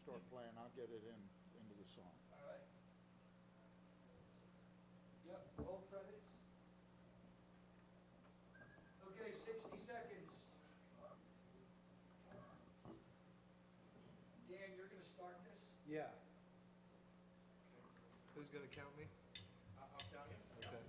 start playing, I'll get it into the song. All right. Yep, roll credits. Okay, 60 seconds. Dan, you're going to start this? Yeah. Who's going to count me? I'll count you. Okay.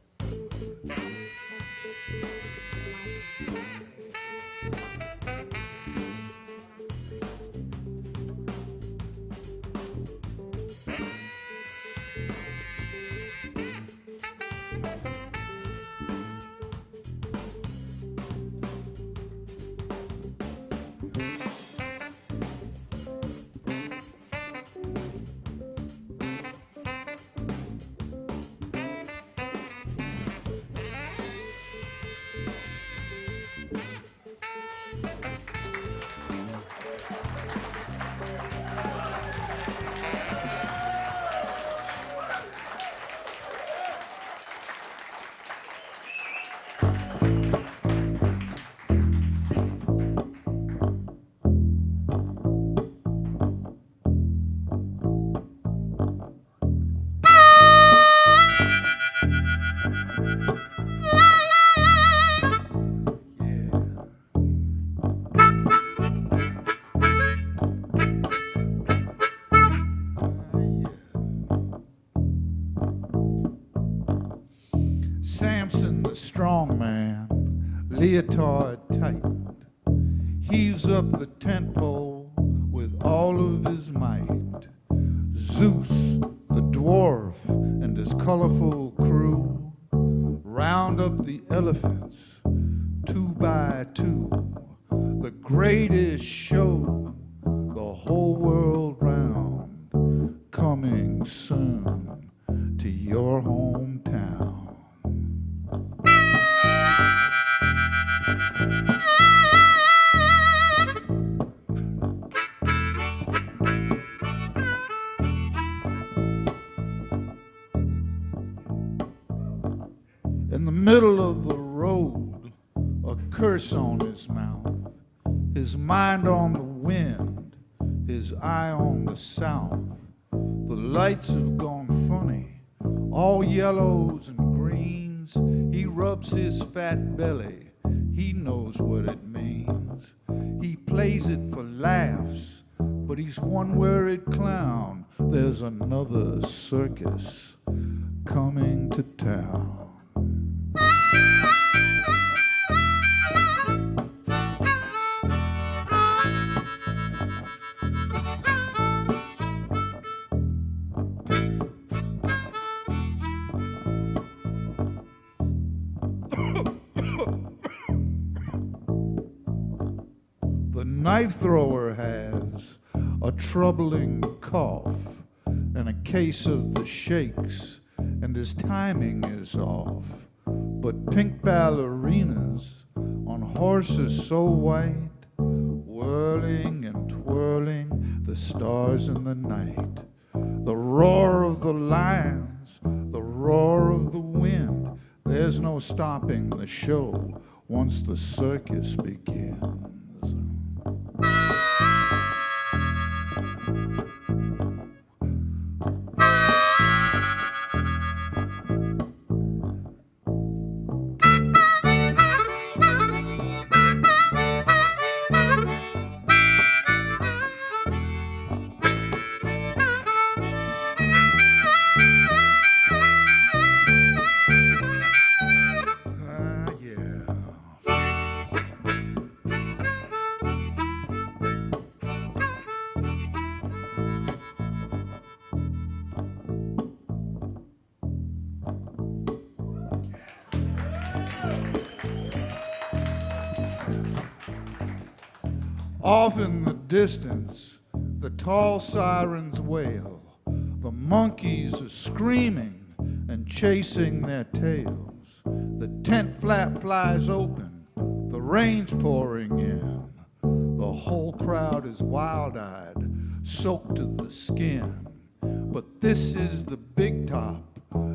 Samson, the strong man, leotard tightened, heaves up the tent pole with all of his might. Zeus, the dwarf, and his colorful crew round up the elephants 2 by 2. The greatest show the whole world round, coming soon to your hometown. In the middle of the road, a curse on his mouth, his mind on the wind, his eye on the south. The lights have gone funny, all yellows and greens. He rubs his fat belly, he knows what it means. He plays it for laughs, but he's one worried clown. There's another circus coming to town. The knife thrower has a troubling cough and a case of the shakes, and his timing is off. But pink ballerinas on horses so white, whirling and twirling the stars in the night. The roar of the lions, the roar of the wind, there's no stopping the show once the circus begins. Off in the distance, the tall sirens wail. The monkeys are screaming and chasing their tails. The tent flap flies open, the rain's pouring in. The whole crowd is wild-eyed, soaked to the skin. But this is the big top,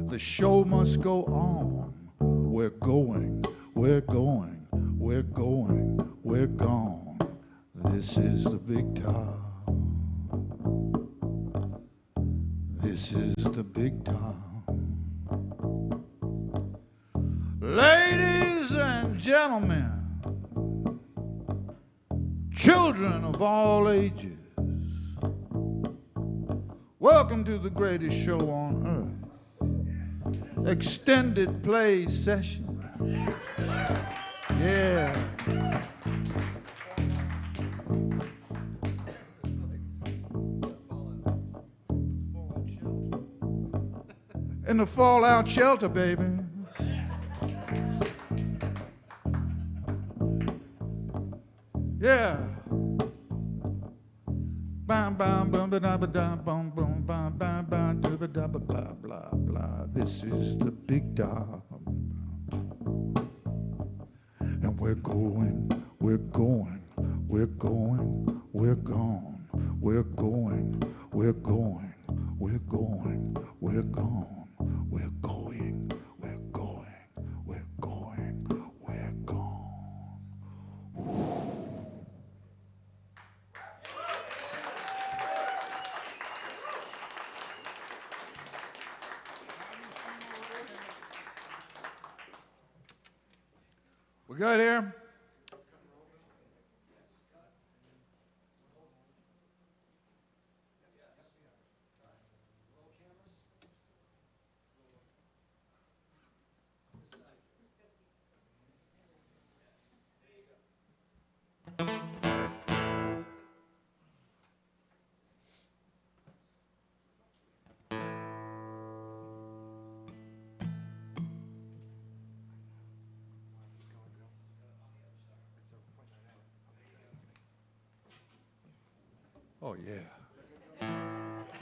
the show must go on. We're going, we're going, we're going, we're gone. This is the big top. This is the big time. Ladies and gentlemen, children of all ages, welcome to the greatest show on earth, extended play session. Yeah. In the fallout shelter, baby. Yeah. Bam bam bum ba da ba da bum bum bam bam bam da ba da ba blah blah blah. This is the big time. And we're going, we're going, we're going, we're gone, we're going, we're going, we're going, we're gone. We're going, we're going, we're going, we're gone. We got here. Oh, yeah.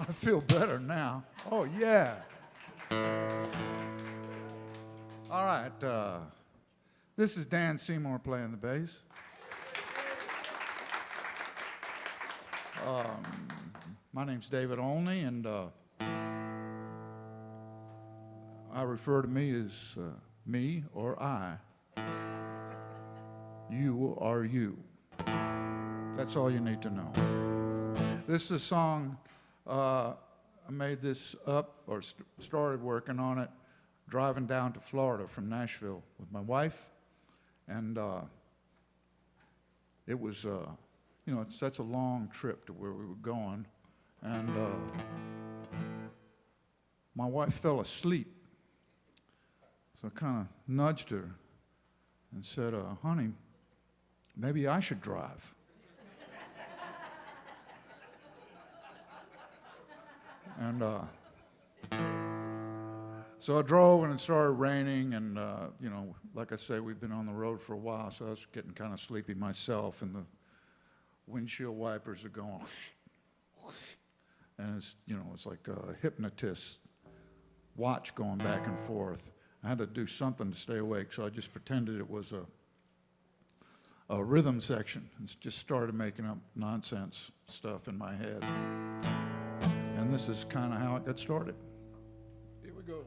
I feel better now. Oh, yeah. All right. This is Dan Seymour playing the bass. My name's David Olney, and I refer to me as me or I. You are you. That's all you need to know. This is a song, I made this up, or started working on it, driving down to Florida from Nashville with my wife. And it was, you know, that's a long trip to where we were going. And my wife fell asleep. So I kind of nudged her and said, honey, maybe I should drive. And so I drove, and it started raining, and you know, like I say, we've been on the road for a while, so I was getting kind of sleepy myself, and the windshield wipers are going, and it's, you know, it's like a hypnotist watch going back and forth. I had to do something to stay awake, so I just pretended it was a rhythm section, and just started making up nonsense stuff in my head. And this is kind of how it got started. Here we go.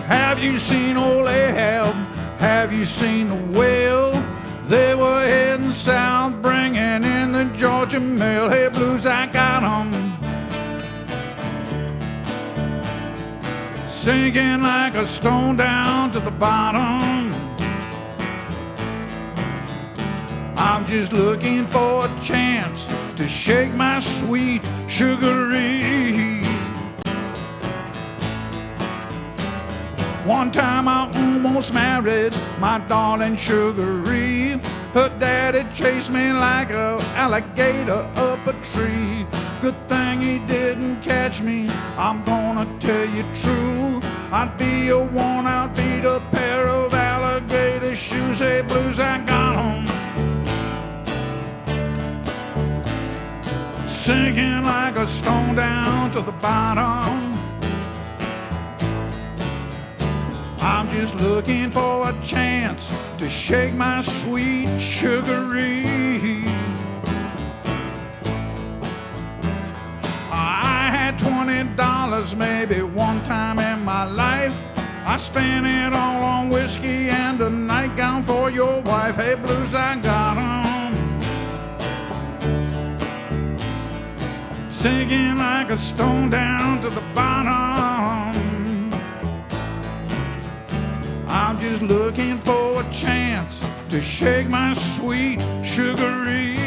Have you seen old Ahab? Have you seen the whale? They were heading south, bringing in the Georgia mail. Hey, blues, I got 'em. Sinking like a stone down to the bottom. I'm just looking for a chance to shake my sweet sugary. One time I almost married my darling Sugary. Her daddy chased me like a alligator up a tree. Good thing he didn't catch me, I'm gonna tell you true. I'd be a worn-out, beat-up pair of alligator shoes. Hey, blues, I got 'em. Sinking like a stone down to the bottom. I'm just looking for a chance to shake my sweet Sugary. I had $20 maybe one time in my life. I spent it all on whiskey and a nightgown for your wife. Hey, blues, I got 'em. Sinking like a stone down to the bottom. I'm just looking for a chance to shake my sweet sugary.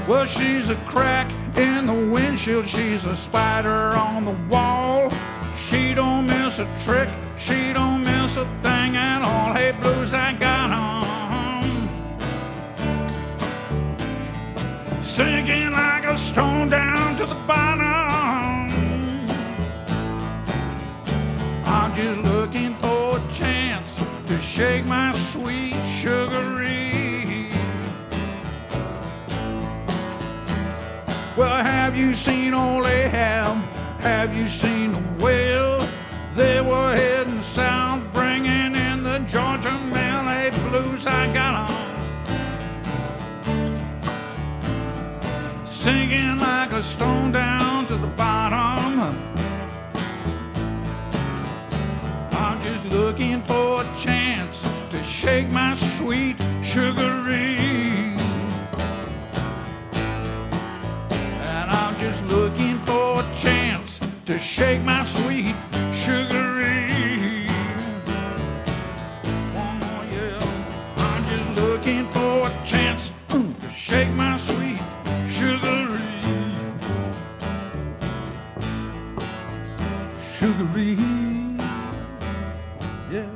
Well, she's a crack in the windshield, she's a spider on the wall. She don't miss a trick, she don't miss a thing at all. Hey, blues, I got 'em. Sinking like a stone down to the bottom. I'm just looking for a chance to shake my sweet sugary. Well, have you seen old Ahab? Have you seen the whale? They were heading south, bringing in the Georgia mail. Hey, blues, I got 'em. Sinking like a stone down to the bottom. I'm just looking for a chance to shake my sweet sugary. Just looking for a chance to shake my sweet sugary. One more, yeah. I'm just looking for a chance to shake my sweet sugary. Sugary, yeah.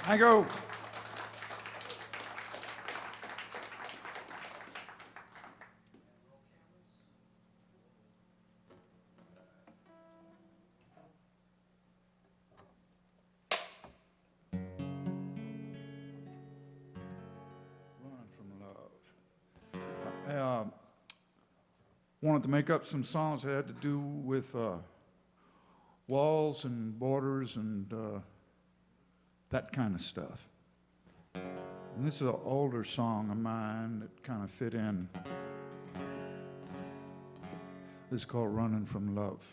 I go. Running from love. I wanted to make up some songs that had to do with walls and borders and that kind of stuff. And this is an older song of mine that kind of fit in. This is called Running from Love.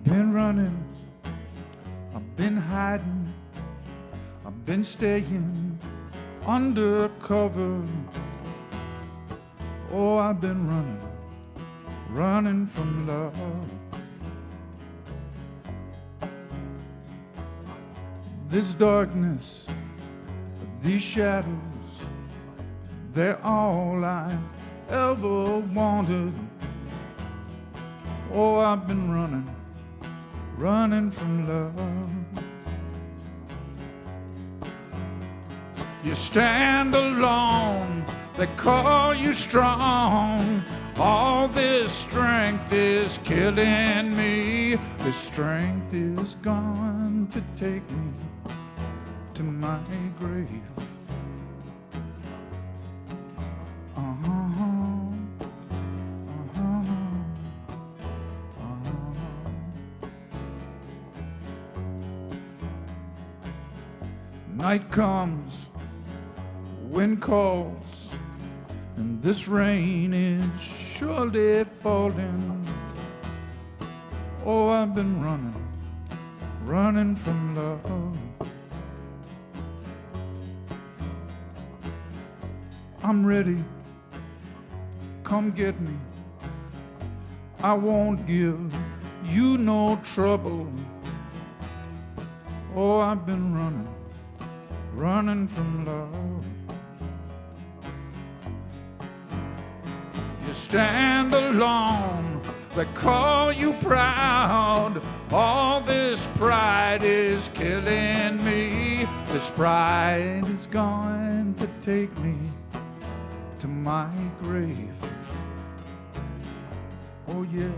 Been running, I've been hiding, I've been staying under cover. Oh, I've been running, running from love. This darkness, these shadows, they're all I ever wanted. Oh, I've been running, running from love. You stand alone, they call you strong. All this strength is killing me. This strength is gone to take me to my grave. Night comes, wind calls, and this rain is surely falling. Oh, I've been running, running from love. I'm ready, come get me. I won't give you no trouble. Oh, I've been running from love. You stand alone, they call you proud. All this pride is killing me. This pride is going to take me to my grave. Oh yeah.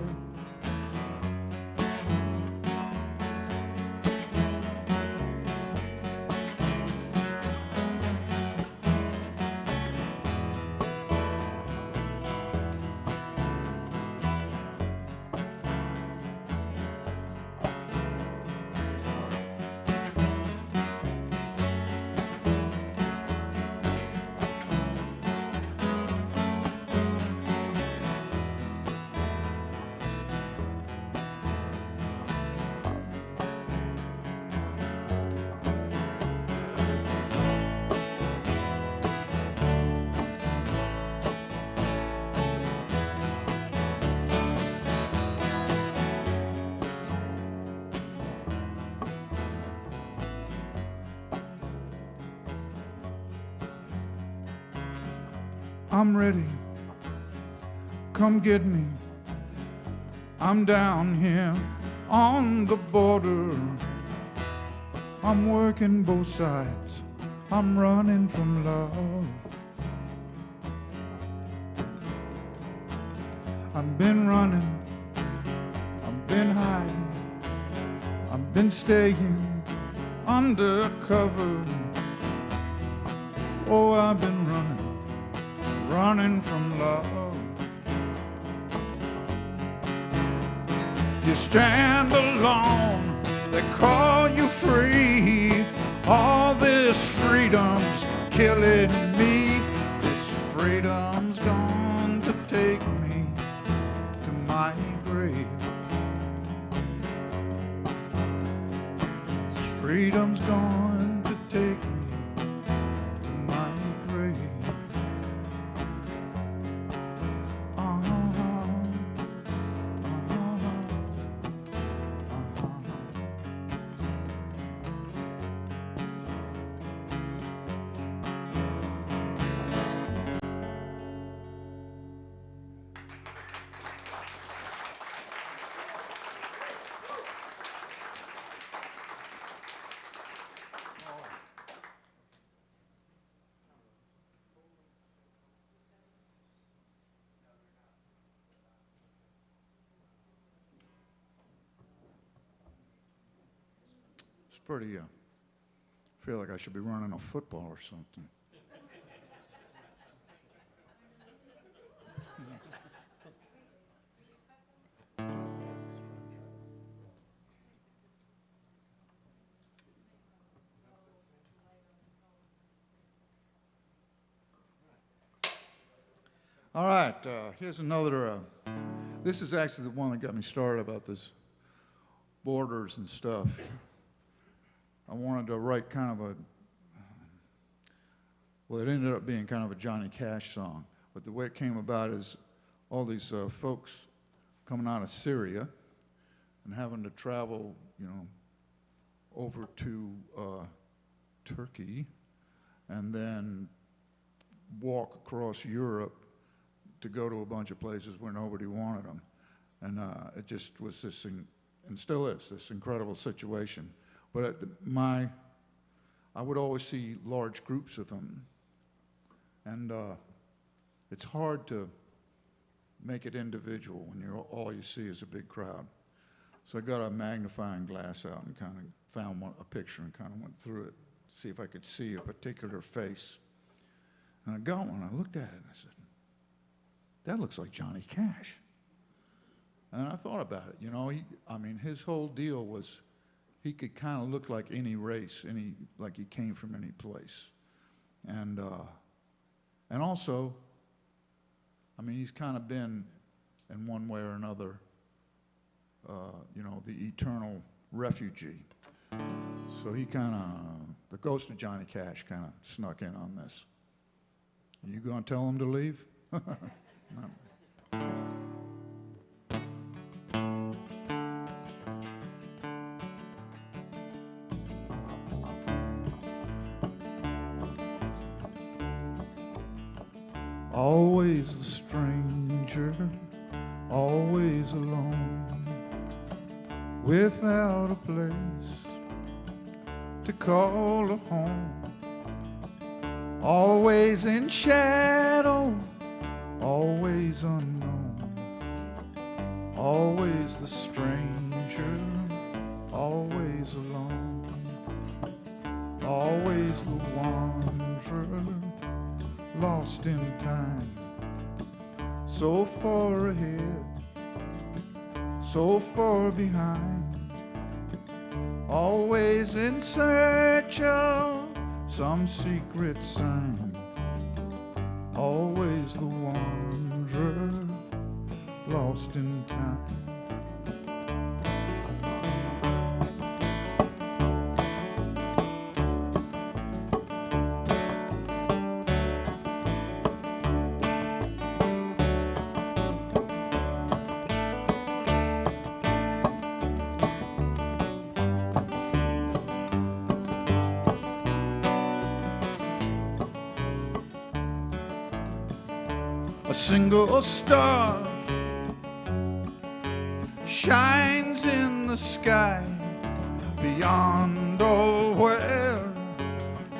I'm ready, come get me. I'm down here on the border. I'm working both sides, I'm running from love. I've been running, I've been hiding, I've been staying undercover. Oh, I've been running from love. You stand alone, they call you free. All this freedom's killing me. This freedom's going to take me to my grave. This freedom's going to take me to my grave. It's pretty, I feel like I should be running a football or something. All right, here's another, this is actually the one that got me started about this borders and stuff. I wanted to write kind of a, well, it ended up being kind of a Johnny Cash song, but the way it came about is all these folks coming out of Syria and having to travel, you know, over to Turkey and then walk across Europe to go to a bunch of places where nobody wanted them. And it just was this, and still is, this incredible situation. But I would always see large groups of them. And it's hard to make it individual when all you see is a big crowd. So I got a magnifying glass out and kind of found a picture and kind of went through it, to see if I could see a particular face. And I got one, I looked at it and I said, that looks like Johnny Cash. And I thought about it, you know, I mean, his whole deal was he could kind of look like any race, like he came from any place. And also, I mean, he's kind of been, in one way or another, you know, the eternal refugee. So he kind of, the ghost of Johnny Cash kind of snuck in on this. Are you going to tell him to leave? No. always the stranger, always alone, without a place to call a home, always in shadow, always unknown, always the stranger, always alone, always the wanderer, lost in time, so far ahead, so far behind, always in search of some secret sign, always the wanderer, lost in time. A single star shines in the sky, beyond all where,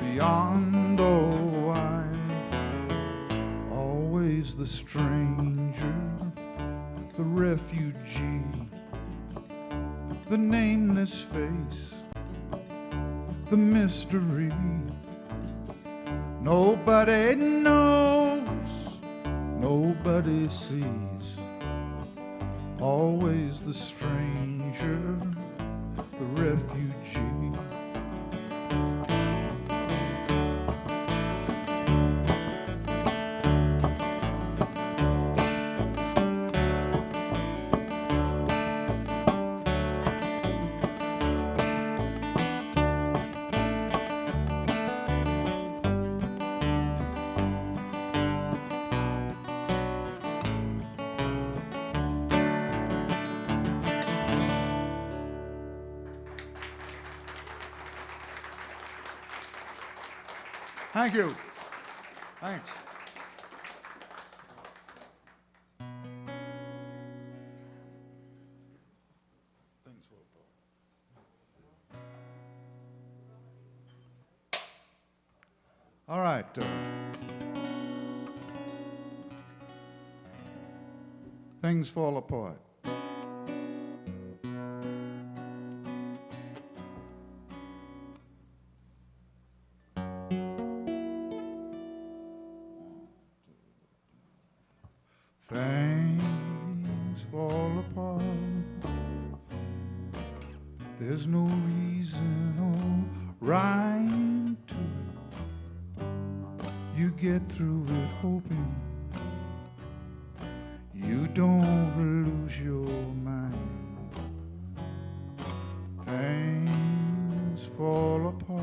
beyond all why. Always the stranger, the refugee, the nameless face, the mystery. Nobody knows, nobody sees, always the stranger, the refugee. Thank you. Thanks. Things fall apart. All right. Things fall apart. Things fall apart. There's no reason or rhyme to it. You get through it hoping you don't lose your mind. Things fall apart,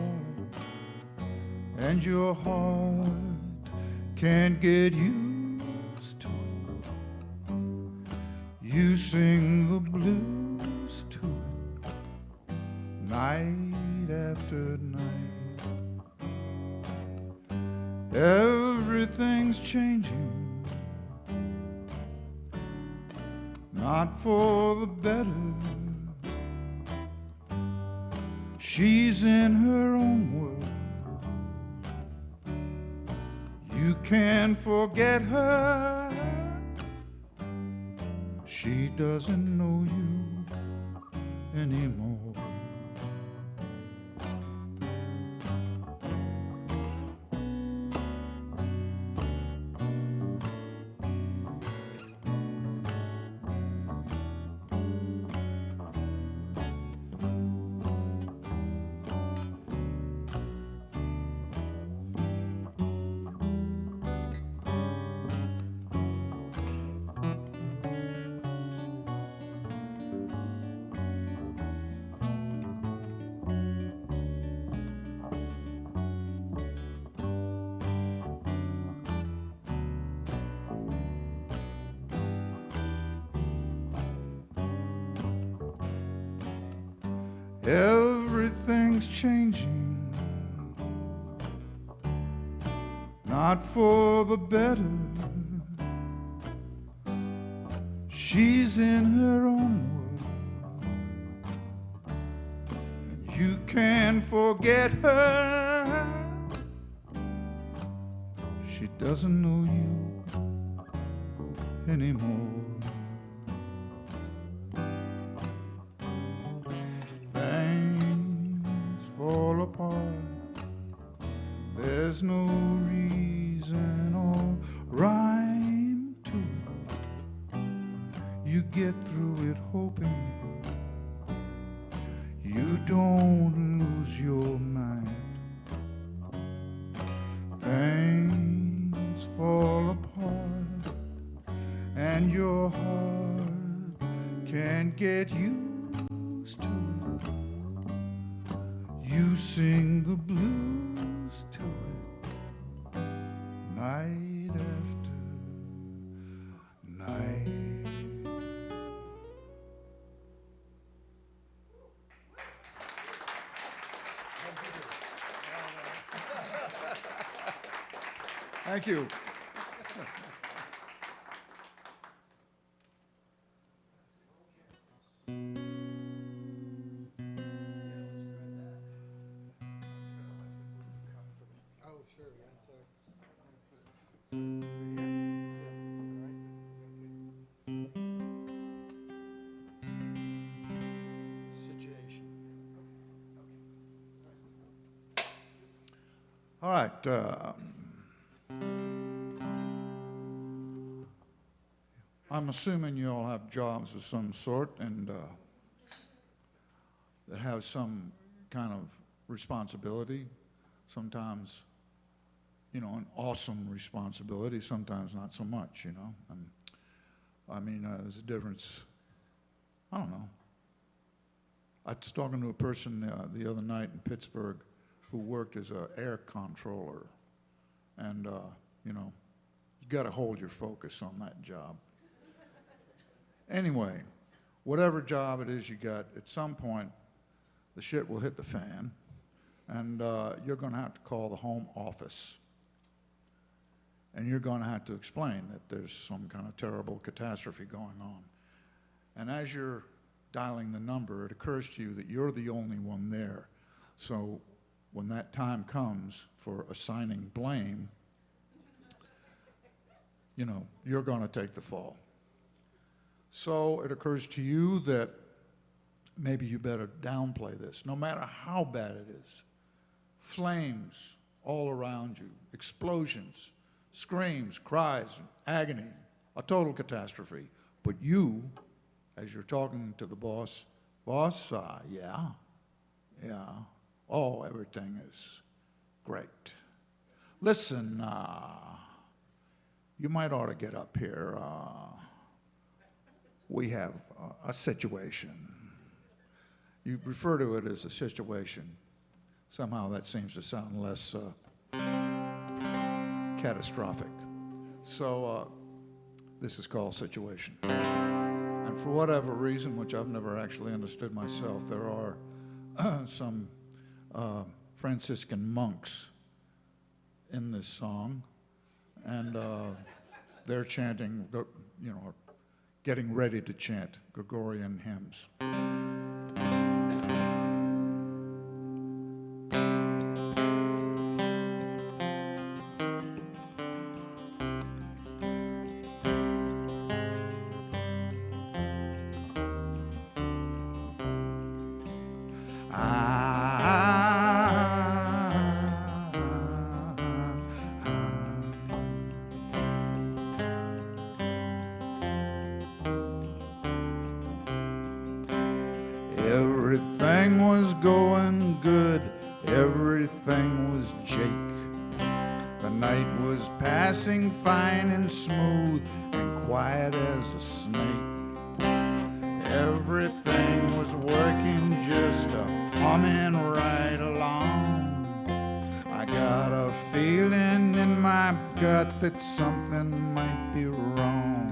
and your heart can't get used to it. You sing the blues to it, night after night. Everything's changing, not for the better. She's in her own world. You can't forget her. She doesn't know you anymore. Everything's changing, not for the better. She's in her own world, and you can't forget her. She doesn't know you anymore. Things fall apart. There's no reason or rhyme to it. You get through it hoping you don't lose your mind. Things fall apart and your heart can't get used to it. You sing the blues to it night after night. Thank you. Oh, sure, yeah, so. Situation. All right. I'm assuming you all have jobs of some sort and that have some kind of responsibility. Sometimes, you know, an awesome responsibility, sometimes not so much, you know. And, I mean, there's a difference. I don't know. I was talking to a person the other night in Pittsburgh who worked as an air controller. And, you know, you got to hold your focus on that job. Anyway, whatever job it is you got, at some point, the shit will hit the fan, and you're going to have to call the home office. And you're going to have to explain that there's some kind of terrible catastrophe going on. And as you're dialing the number, it occurs to you that you're the only one there. So when that time comes for assigning blame, you know, you're going to take the fall. So it occurs to you that maybe you better downplay this, no matter how bad it is. Flames all around you, explosions, screams, cries, agony, a total catastrophe. But you, as you're talking to the boss, yeah, oh, everything is great. Listen, you might ought to get up here. We have a situation. You refer to it as a situation. Somehow that seems to sound less catastrophic. So this is called situation. And for whatever reason, which I've never actually understood myself, there are some Franciscan monks in this song, and they're chanting, you know, getting ready to chant Gregorian hymns. Everything was going good, everything was Jake. The night was passing fine and smooth and quiet as a snake. Everything was working just humming right along. I got a feeling in my gut that something might be wrong.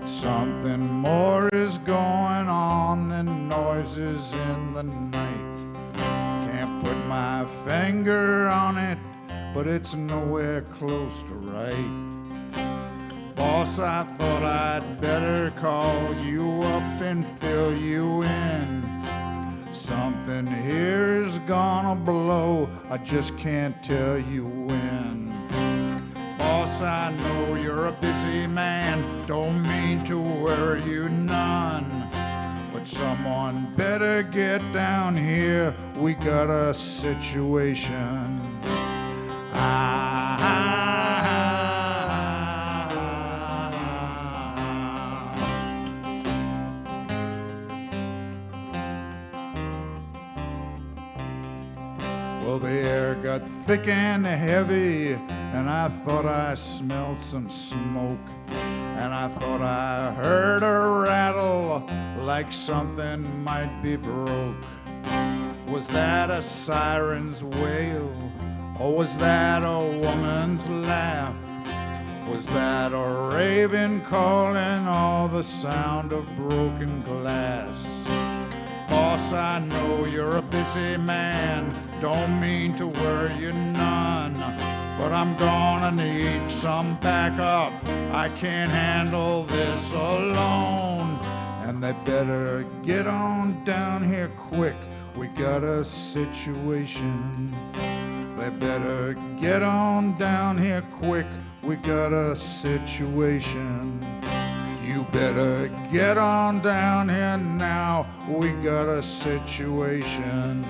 Something more is going on. voices in the night. Can't put my finger on it, but it's nowhere close to right. Boss, I thought I'd better call you up and fill you in. Something here's gonna blow, I just can't tell you when. Boss, I know you're a busy man, don't mean to worry you none, but someone better get down here, we got a situation. Well, the air got thick and heavy, and I thought I smelled some smoke, and I thought I heard a rattle like something might be broke. Was that a siren's wail, or was that a woman's laugh? Was that a raven calling, or the sound of broken glass? Boss, I know you're a busy man, don't mean to worry you none, but I'm gonna need some backup, I can't handle this alone. And they better get on down here quick, we got a situation. They better get on down here quick, we got a situation. You better get on down here now, we got a situation.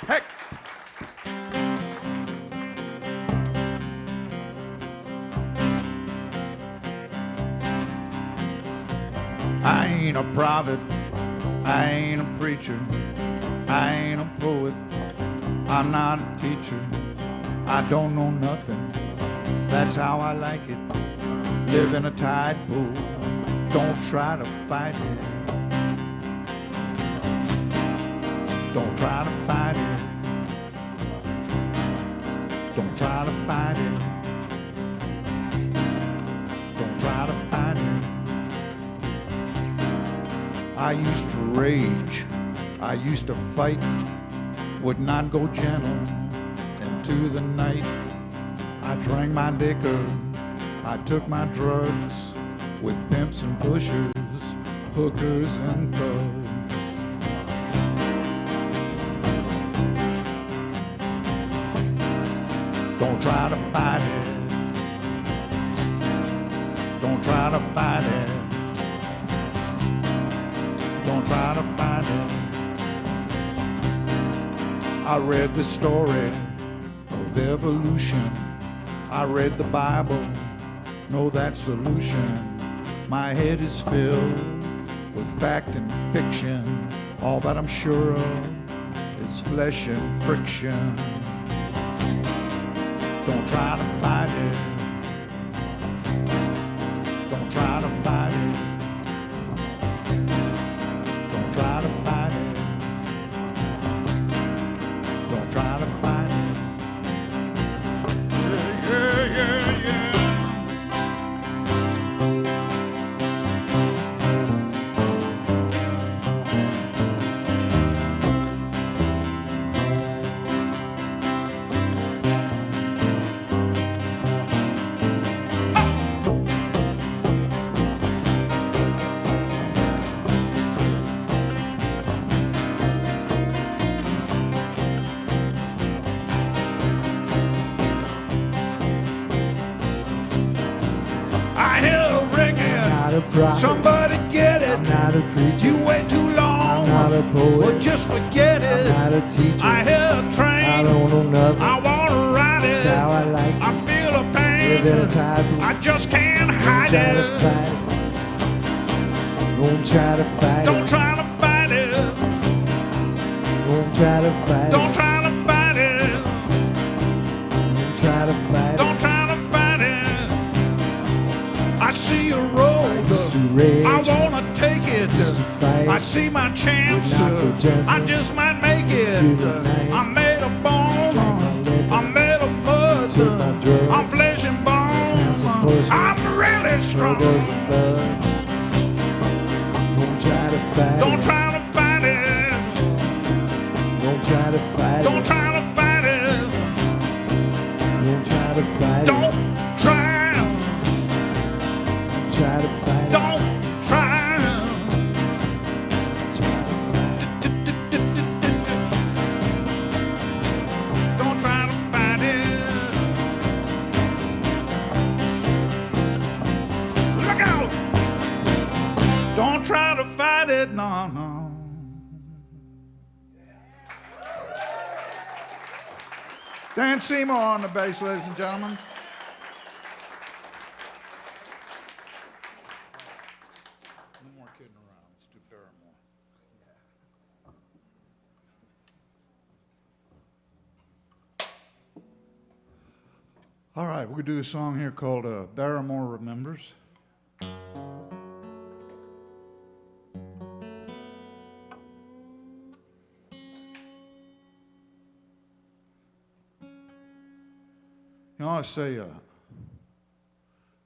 Heck! I ain't a prophet, I ain't a preacher, I ain't a poet, I'm not a teacher, I don't know nothing, that's how I like it. Live in a tide pool, don't try to fight it. Don't try to fight it. Don't try to fight it. Don't try to fight it. I used to rage, I used to fight, would not go gentle into the night. I drank my liquor, I took my drugs, with pimps and pushers, hookers and thugs. Don't try to fight it. Don't try to fight it. Don't try to fight it. I read the story of evolution. I read the Bible, know that solution. My head is filled with fact and fiction. All that I'm sure of is flesh and friction. Don't try to fight it. Don't try to fight it. Don't try to fight it. try to fight it. Yeah, yeah, yeah. Somebody get it. I'm not a preacher. You wait too long. I'm not a poet. Well, just forget it. I'm not a teacher. I hear a train. I don't know nothing. I wanna ride it. That's how I like it. I feel a pain. Living a tight blue. I just can't hide Don't try to it. fight it. Don't try to fight Don't it. try to fight it. Don't try to fight Don't it. try to fight it. Don't try to fight it. Don't try to fight it. I see a road. Used to rage. I wanna take it. Used to fight. I see my chance. Would not go gentle I just might make it. to the night. I'm made of bone. Drank my liquor. I'm made of mud. Took my drugs. I'm flesh and bone. Pounds of pussy. I'm really strong. Struggles and fun. Don't try to fight Don't it. try to fight it. Don't try to fight Don't it. try to fight it. Don't try to fight it. Don't try. Try to fight it. Don't try. Don't try to fight it. Look out! Don't try to fight it, no, no. Dan Seymour on the bass, ladies and gentlemen. No more kidding around. Let's do Barrymore. All right, we're going to do a song here called Barrymore Remembers. You know, I say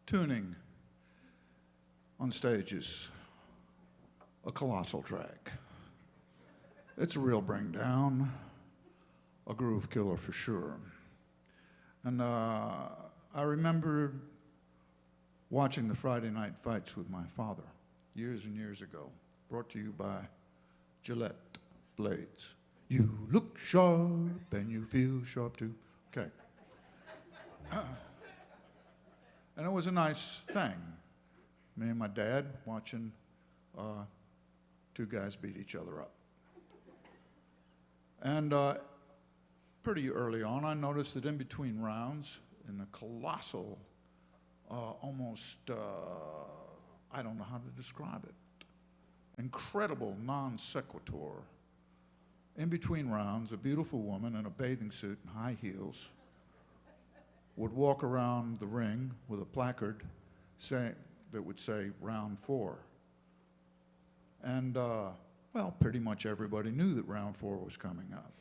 tuning on stage is a colossal drag. It's a real bring down, a groove killer for sure. And I remember watching the Friday night fights with my father years and years ago, brought to you by Gillette blades. You look sharp and you feel sharp too. Okay. And it was a nice thing. Me and my dad watching two guys beat each other up. And pretty early on, I noticed that in between rounds, in the colossal, almost, I don't know how to describe it, incredible non sequitur, in between rounds, a beautiful woman in a bathing suit and high heels would walk around the ring with a placard that would say round 4. And, well, pretty much everybody knew that round 4 was coming up.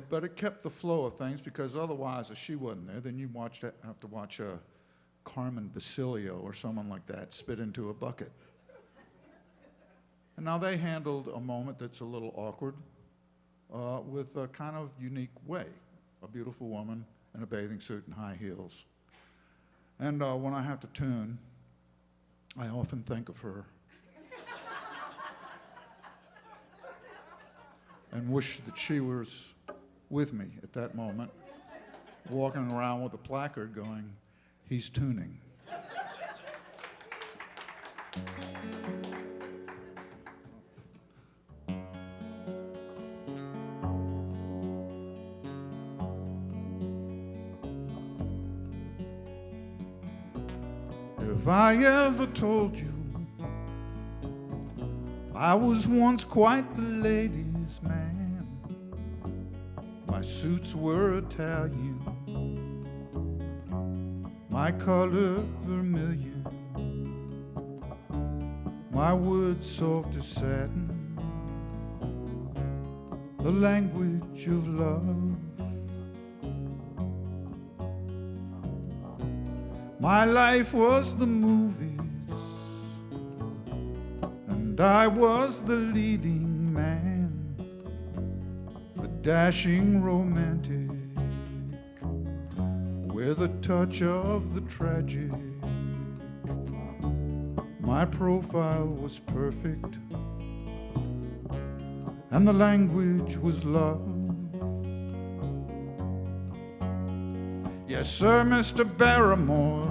But it kept the flow of things, because otherwise, if she wasn't there, then you'd have to watch Carmen Basilio or someone like that spit into a bucket. And now they handled a moment that's a little awkward with a kind of unique way. A beautiful woman in a bathing suit and high heels. And when I have to tune, I often think of her and wish that she was with me at that moment, walking around with a placard going, "He's tuning." If I ever told you I was once quite the ladies' man, my suits were Italian, my color vermilion, my wood soft as satin, the language of love. My life was the movies, and I was the leading man, the dashing romantic, with a touch of the tragic. My profile was perfect, and the language was love. Yes, sir, Mr. Barrymore,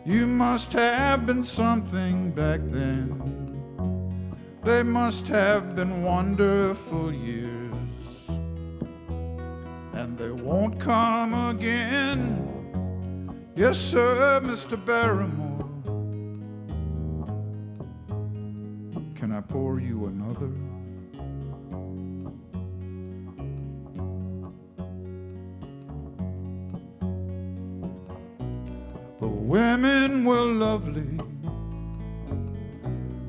you must have been something back then. They must have been wonderful years, and they won't come again. Yes, sir, Mr. Barrymore, can I pour you another? The women were lovely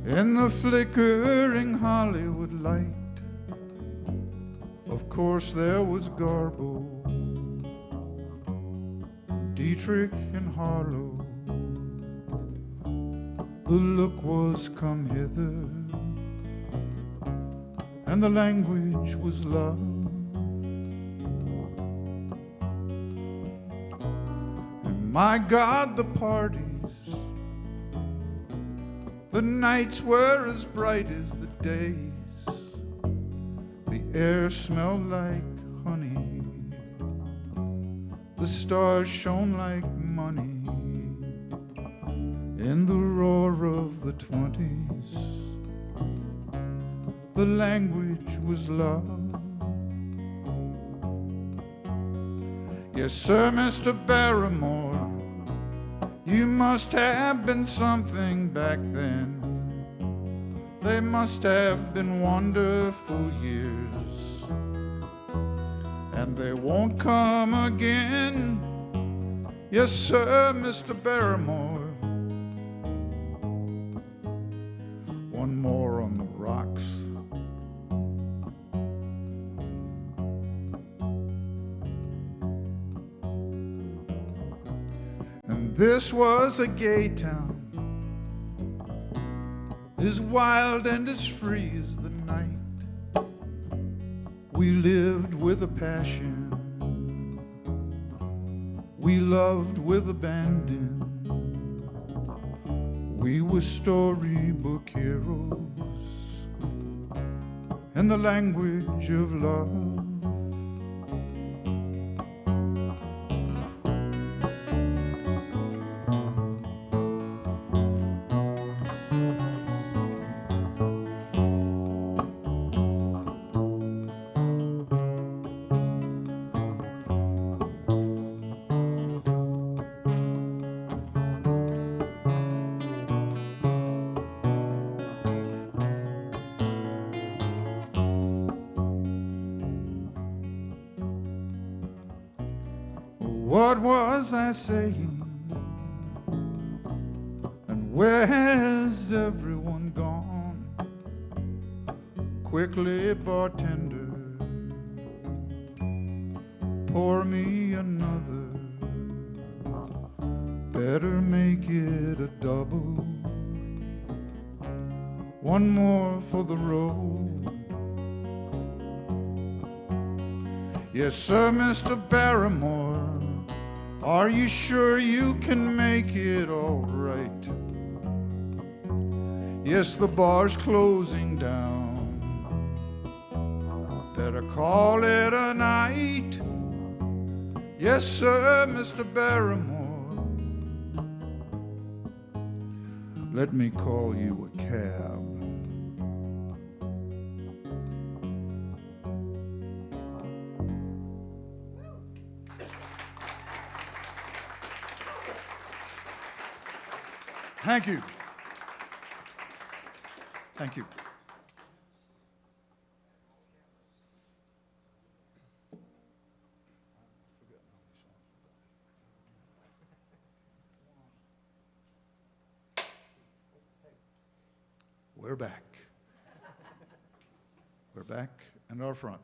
in the flickering Hollywood light. Of course there was Garbo, Dietrich and Harlow. The look was come hither, and the language was love. And my God, the parties, the nights were as bright as the days. The air smelled like honey, the stars shone like money. In the roar of the 20s, the language was love. Yes, sir, Mr. Barrymore, you must have been something back then. They must have been wonderful years, and they won't come again. Yes, sir, Mr. Barrymore. One more on the rocks. And this was a gay town, as wild and as free as the night. We lived with a passion, we loved with abandon. We were storybook heroes in the language of love. What was I saying? And where has everyone gone? Quickly, bartender, pour me another. Better make it a double. One more for the road. Yes, sir, Mr. Barrymore, are you sure you can make it all right? Yes, the bar's closing down. Better call it a night. Yes, sir, Mr. Barrymore, let me call you a cab. Thank you. Thank you. We're back. We're back. and our front.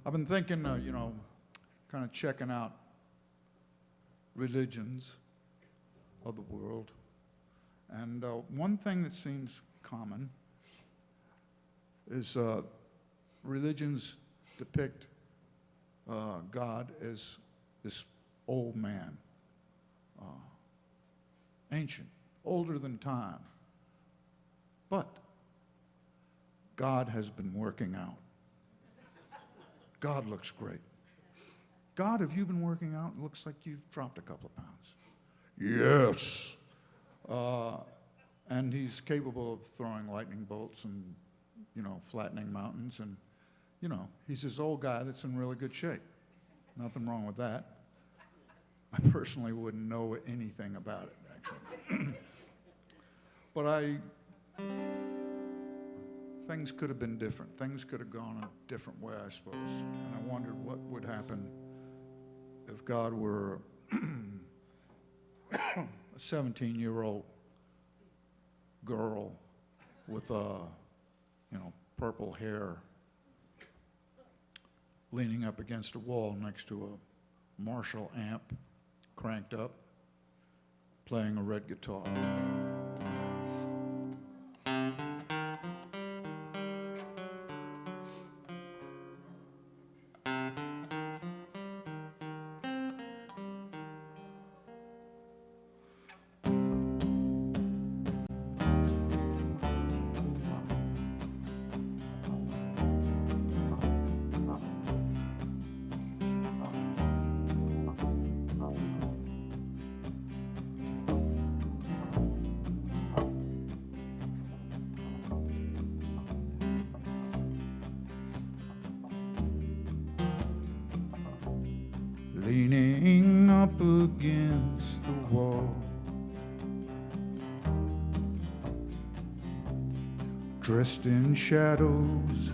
I've been thinking, kind of checking out religions of the world. And one thing that seems common is religions depict God as this old man, ancient, older than time. But God has been working out. God looks great. God, have you been working out? It looks like you've dropped a couple of pounds. Yes. And he's capable of throwing lightning bolts and, flattening mountains. And, he's this old guy that's in really good shape. Nothing wrong with that. I personally wouldn't know anything about it, actually. But things could have been different. Things could have gone a different way, I suppose. And I wondered what would happen if God were a 17-year-old girl with purple hair leaning up against a wall next to a Marshall amp cranked up, playing a red guitar. Leaning up against the wall, dressed in shadows,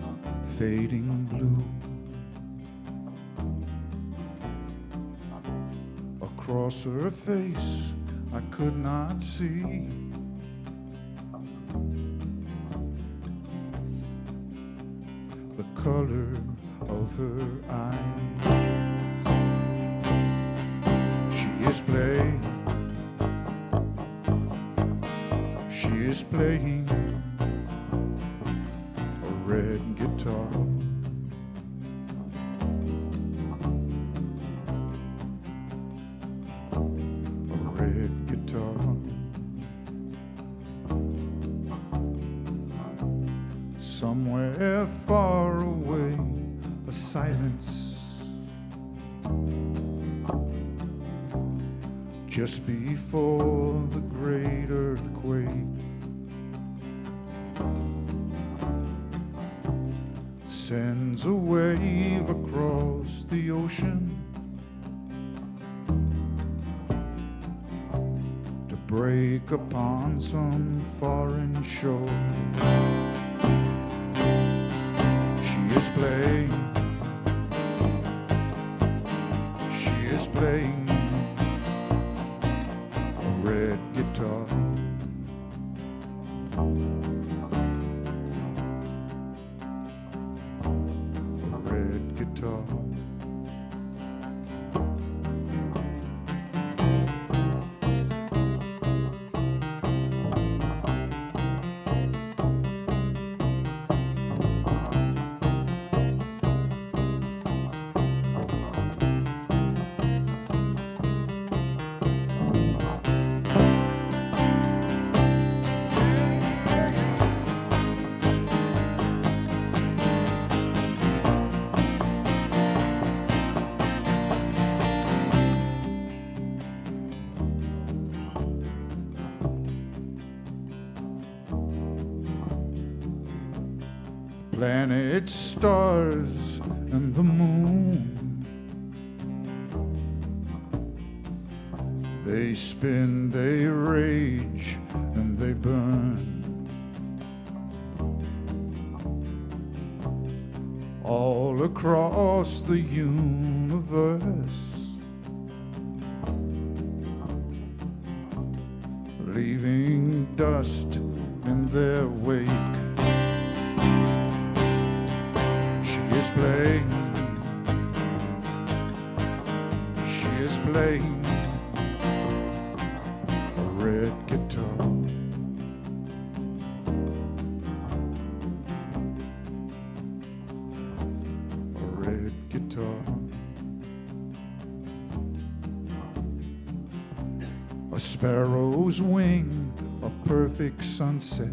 fading blue. Across her face I could not see the color of her eyes. She is playing a red guitar. A red guitar. Somewhere far away, a silence. Just before the great earthquake, sends a wave across the ocean to break upon some foreign shore. She is playing, she is playing red guitar. A red guitar. Planets, stars, and the moon, they spin, they rage, and they burn. All across the universe, leaving dust in their wake. She is playing, she is playing a red guitar. A red guitar. A sparrow's wing, a perfect sunset.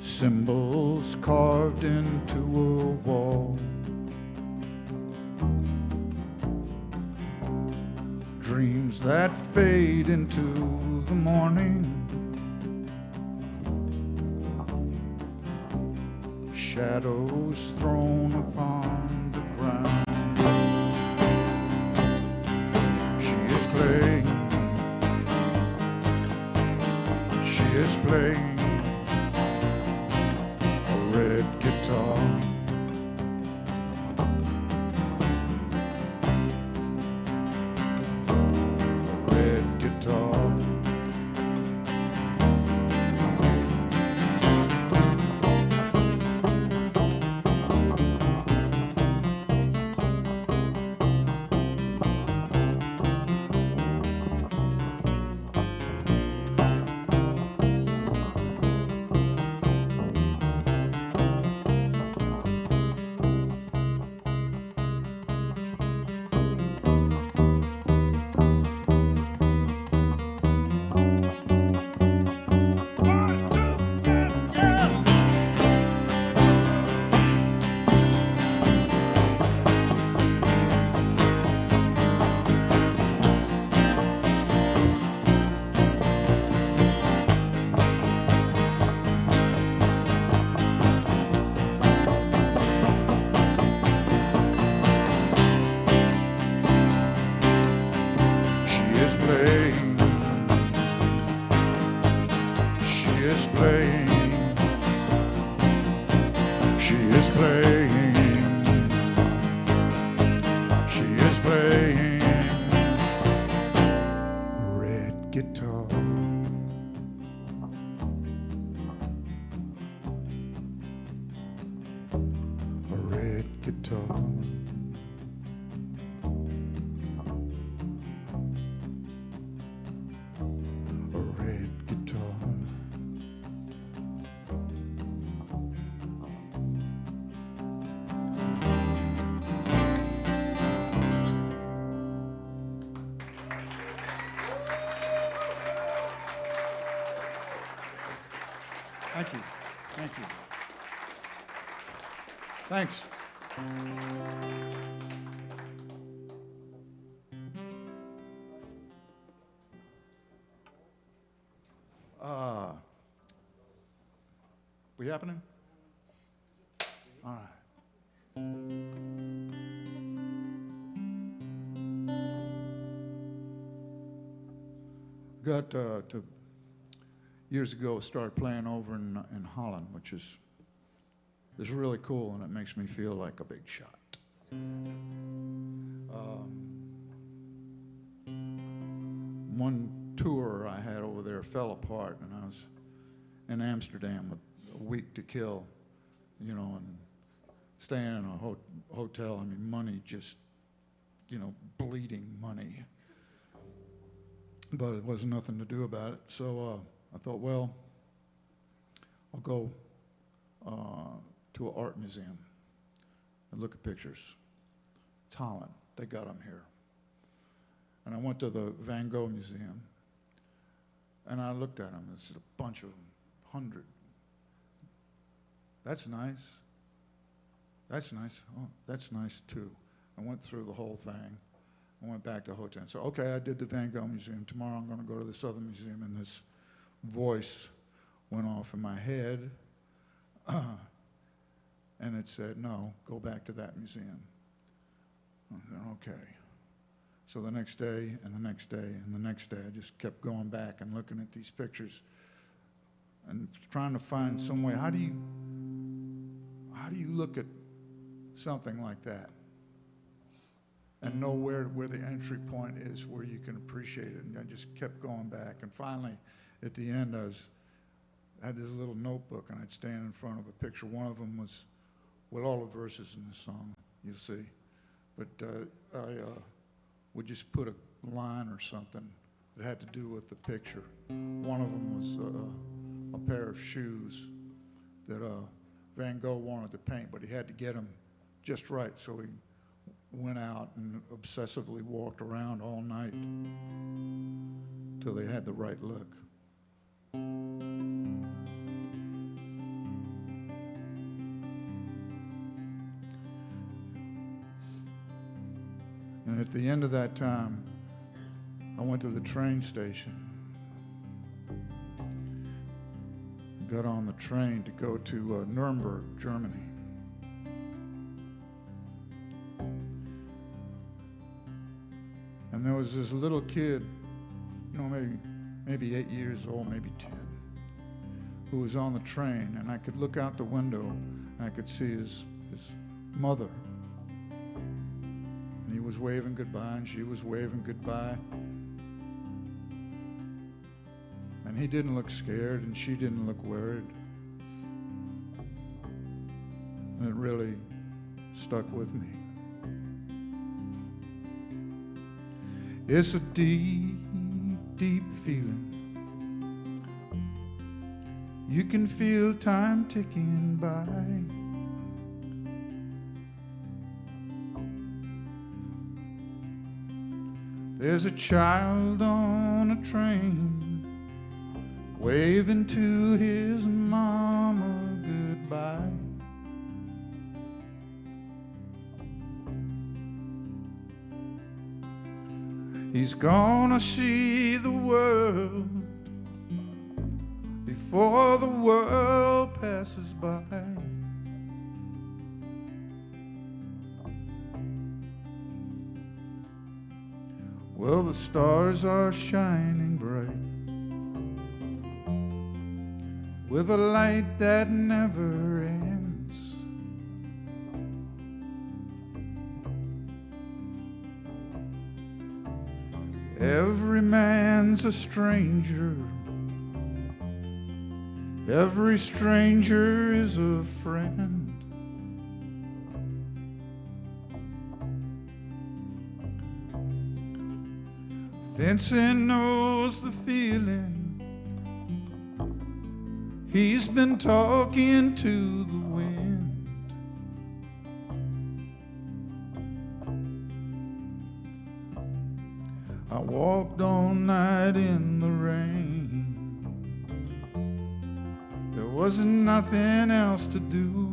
Symbols carved into a wall. Dreams that fade into the morning. Shadows thrown upon the ground. She is playing, she is playing a red guitar. A red guitar. Thank you. Thank you. Thanks. We happening? All right. Got to years ago started playing over in Holland, which is really cool, and it makes me feel like a big shot. One tour I had over there fell apart, and I was in Amsterdam with a week to kill, you know, and staying in a hotel. I mean, money just, you know, bleeding money. But it wasn't nothing to do about it. So I thought, well, I'll go to an art museum and look at pictures. It's Holland. They got them here. And I went to the Van Gogh Museum, and I looked at them. It's a bunch of them, 100. That's nice. That's nice. Oh, that's nice, too. I went through the whole thing. I went back to the hotel. So, okay, I did the Van Gogh Museum. Tomorrow I'm going to go to this other museum, and this voice went off in my head, and it said, no, go back to that museum. I said, okay. So the next day, and the next day, and the next day, I just kept going back and looking at these pictures and trying to find some way. How do you look at something like that and know where the entry point is where you can appreciate it. And I just kept going back. And finally, at the end, I had this little notebook, and I'd stand in front of a picture. One of them was, well, all the verses in the song, you'll see. But I would just put a line or something that had to do with the picture. One of them was a pair of shoes that Van Gogh wanted to paint, but he had to get them just right, so he went out and obsessively walked around all night till they had the right look. And at the end of that time, I went to the train station, got on the train to go to Nuremberg, Germany. And there was this little kid, you know, maybe 8 years old, maybe 10, who was on the train, and I could look out the window and I could see his mother. And he was waving goodbye, and she was waving goodbye. And he didn't look scared, and she didn't look worried. And it really stuck with me. It's a deep, deep feeling. You can feel time ticking by. There's a child on a train waving to his mama goodbye. He's gonna see the world before the world passes by. Well, the stars are shining bright with a light that never ends. Every man's a stranger. Every stranger is a friend. Vincent knows the feeling. He's been talking to the wind. I walked all night in the rain. There wasn't nothing else to do.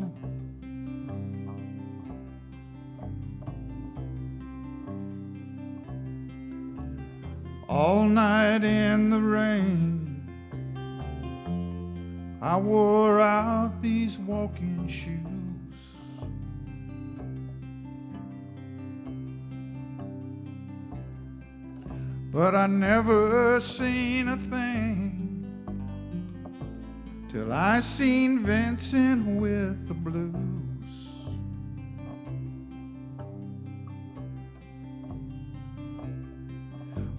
All night in the rain, I wore out these walking shoes. But I never seen a thing till I seen Vincent with the blues.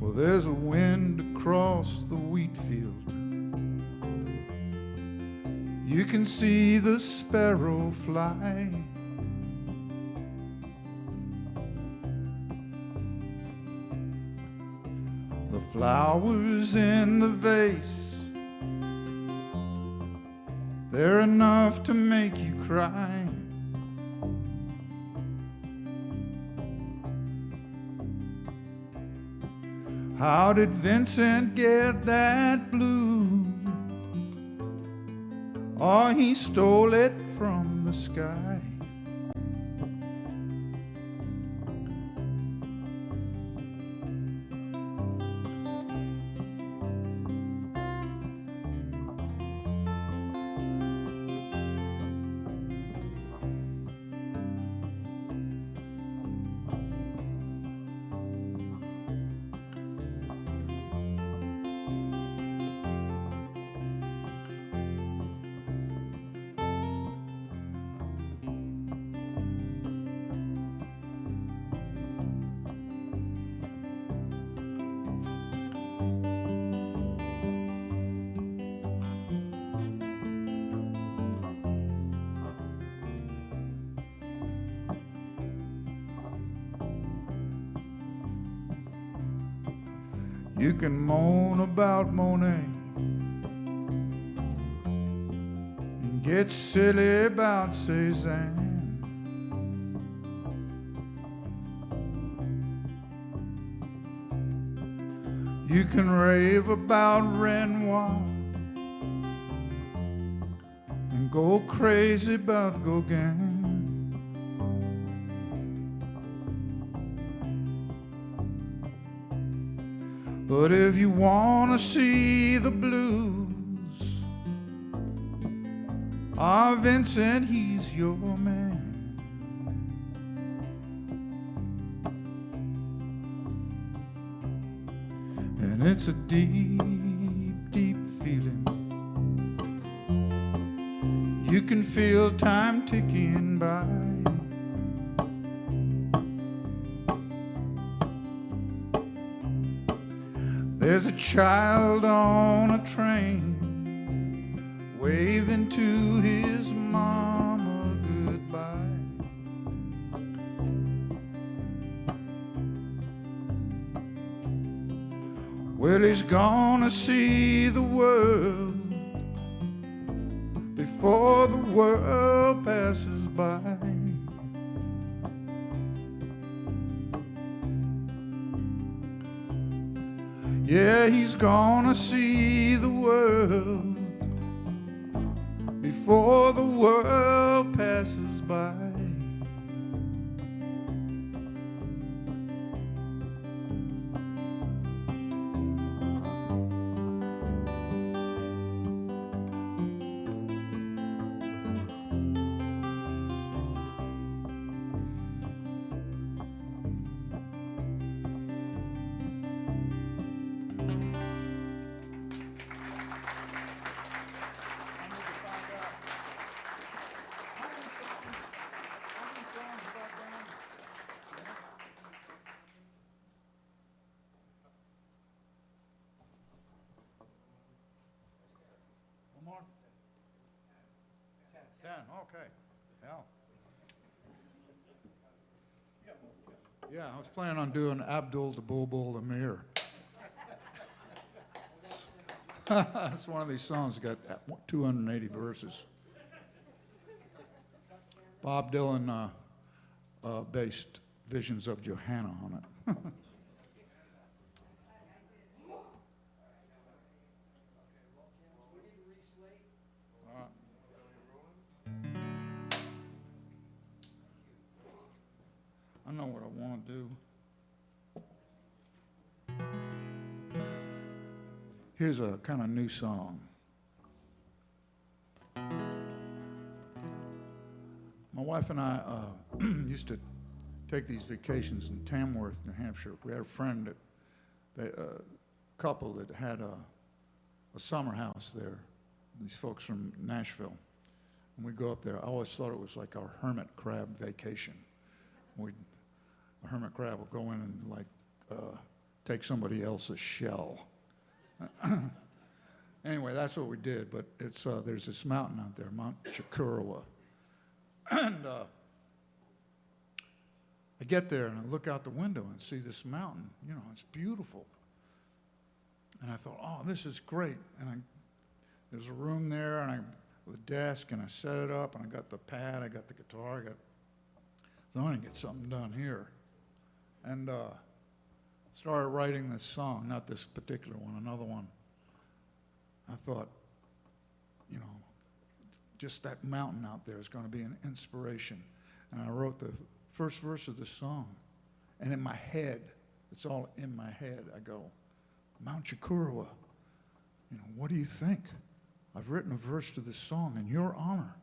Well, there's a wind across the wheat field. You can see the sparrow fly. The flowers in the vase, they're enough to make you cry. How did Vincent get that blue? Oh, he stole it from the sky. You can moan about Monet and get silly about Cézanne. You can rave about Renoir and go crazy about Gauguin. But if you want to see the blues, ah, Vincent, he's your man. And it's a deep, deep feeling. You can feel time ticking by. There's a child on a train waving to his mama goodbye. Well, he's gonna see the world before the world passes by. Yeah, he's gonna see the world before the world passes by. More? 10, okay. Hell. Yeah, I was planning on doing Abdul the Bulbul Amir. That's one of these songs that got 280 verses. Bob Dylan based Visions of Johanna on it. I know what I want to do. Here's a kind of new song. My wife and I used to take these vacations in Tamworth, New Hampshire. We had a friend, couple that had a summer house there. These folks from Nashville. And we'd go up there. I always thought it was like our hermit crab vacation. A hermit crab will go in and take somebody else's shell. Anyway, that's what we did. But it's there's this mountain out there, Mount Chikurawa, and I get there and I look out the window and see this mountain. You know, it's beautiful. And I thought, oh, this is great. And there's a room there, and with a desk, and I set it up, and I got the pad, I got the guitar, so I'm going to get something done here. And started writing this song, not this particular one, another one. I thought, you know, just that mountain out there is going to be an inspiration. And I wrote the first verse of the song. And in my head, it's all in my head, I go, Mount Chikurawa, you know, what do you think? I've written a verse to this song in your honor.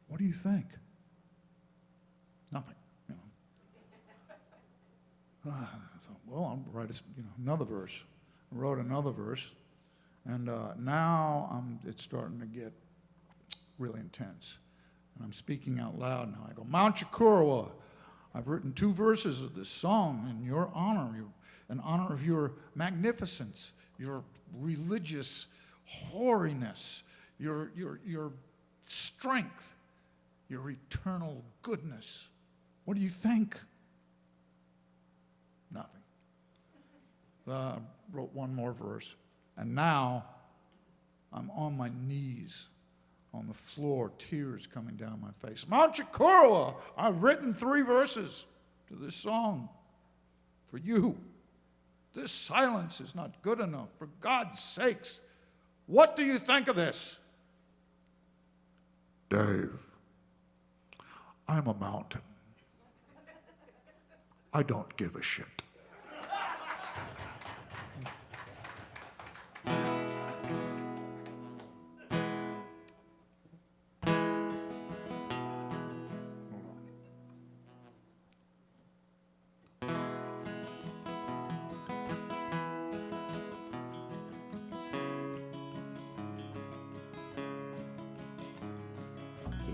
What do you think? Nothing, you know. So, well, I'll write another verse. I wrote another verse, and now it's starting to get really intense. And I'm speaking out loud now. I go, Mount Chikurawa, I've written 2 verses of this song in your honor, in honor of your magnificence, your religious hoariness, your strength, your eternal goodness. What do you think? Nothing. Wrote one more verse. And now I'm on my knees on the floor, tears coming down my face. Mount Chikorowa, I've written 3 verses to this song for you. This silence is not good enough. For God's sakes, what do you think of this? Dave, I'm a mountain. I don't give a shit.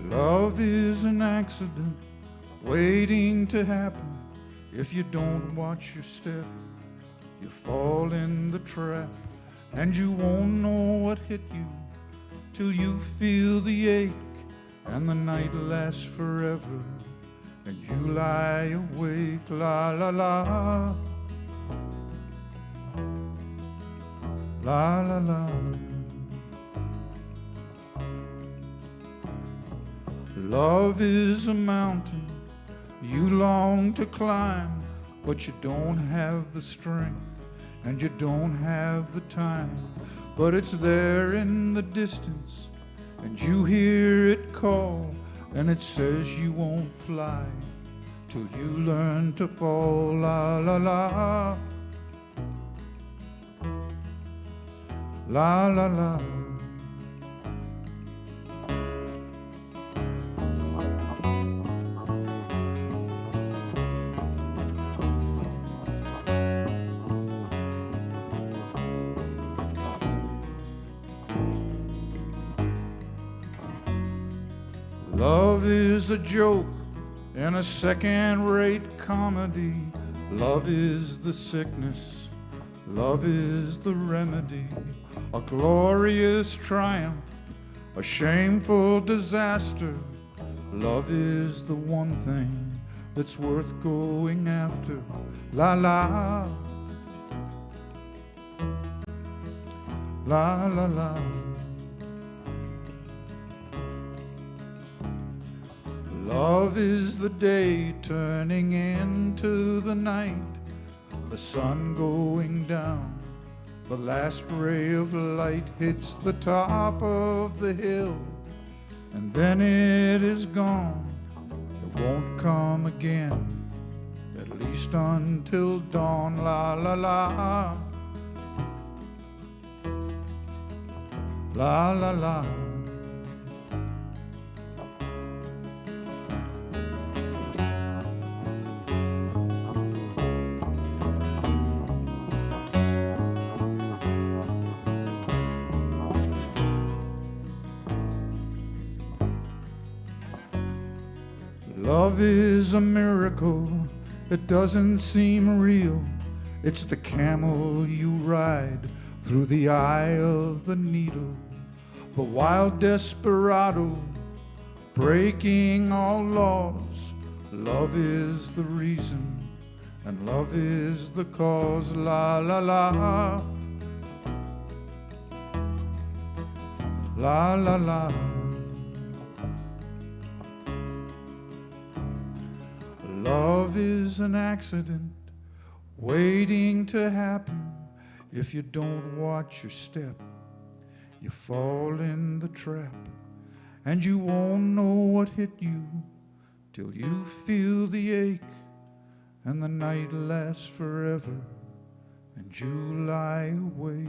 Love is an accident waiting to happen. If you don't watch your step, you fall in the trap, and you won't know what hit you till you feel the ache, and the night lasts forever, and you lie awake, la la la, la la la. Love is a mountain you long to climb, but you don't have the strength and you don't have the time. But it's there in the distance and you hear it call, and it says you won't fly till you learn to fall, la la la, la la la. Love is a joke and a second-rate comedy. Love is the sickness, love is the remedy. A glorious triumph, a shameful disaster. Love is the one thing that's worth going after. La la, la la la. Love is the day turning into the night, the sun going down, the last ray of light hits the top of the hill, and then it is gone. It won't come again, at least until dawn, la la la, la la la. Love is a miracle, it doesn't seem real. It's the camel you ride through the eye of the needle, the wild desperado breaking all laws. Love is the reason and love is the cause, la la la, la la la. Love is an accident waiting to happen. If you don't watch your step, you fall in the trap, and you won't know what hit you till you feel the ache, and the night lasts forever, and you lie awake.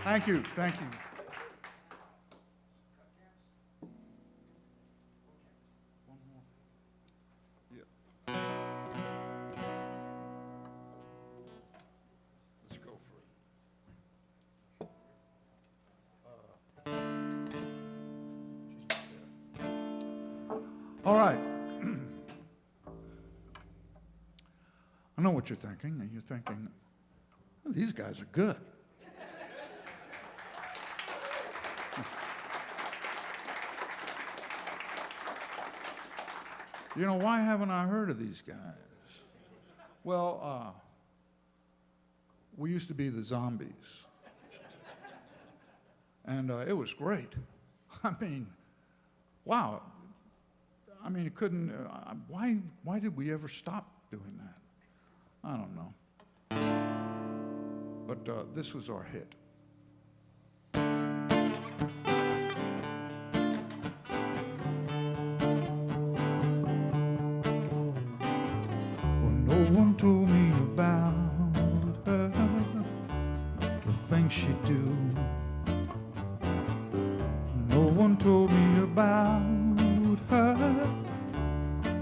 Thank you, thank you. One more. Yeah. Let's go for it. All right. I know what you're thinking, and you're thinking, oh, these guys are good. You know, why haven't I heard of these guys? Well, we used to be the Zombies. And it was great. I mean, wow. I mean, it couldn't, why did we ever stop doing that? I don't know. But this was our hit. Well, no one told me about her, the things she do. No one told me about her,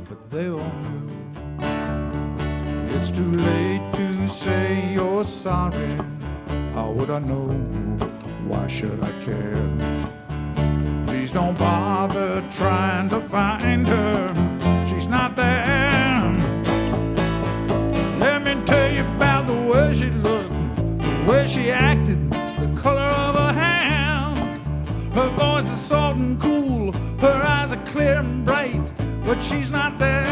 but they all knew. It's too late to say you're sorry. How would I know? Why should I care? Please don't bother trying to find her. She's not there. Let me tell you about the way she looked, the way she acted, the color of her hair. Her voice is soft and cool, her eyes are clear and bright, but she's not there.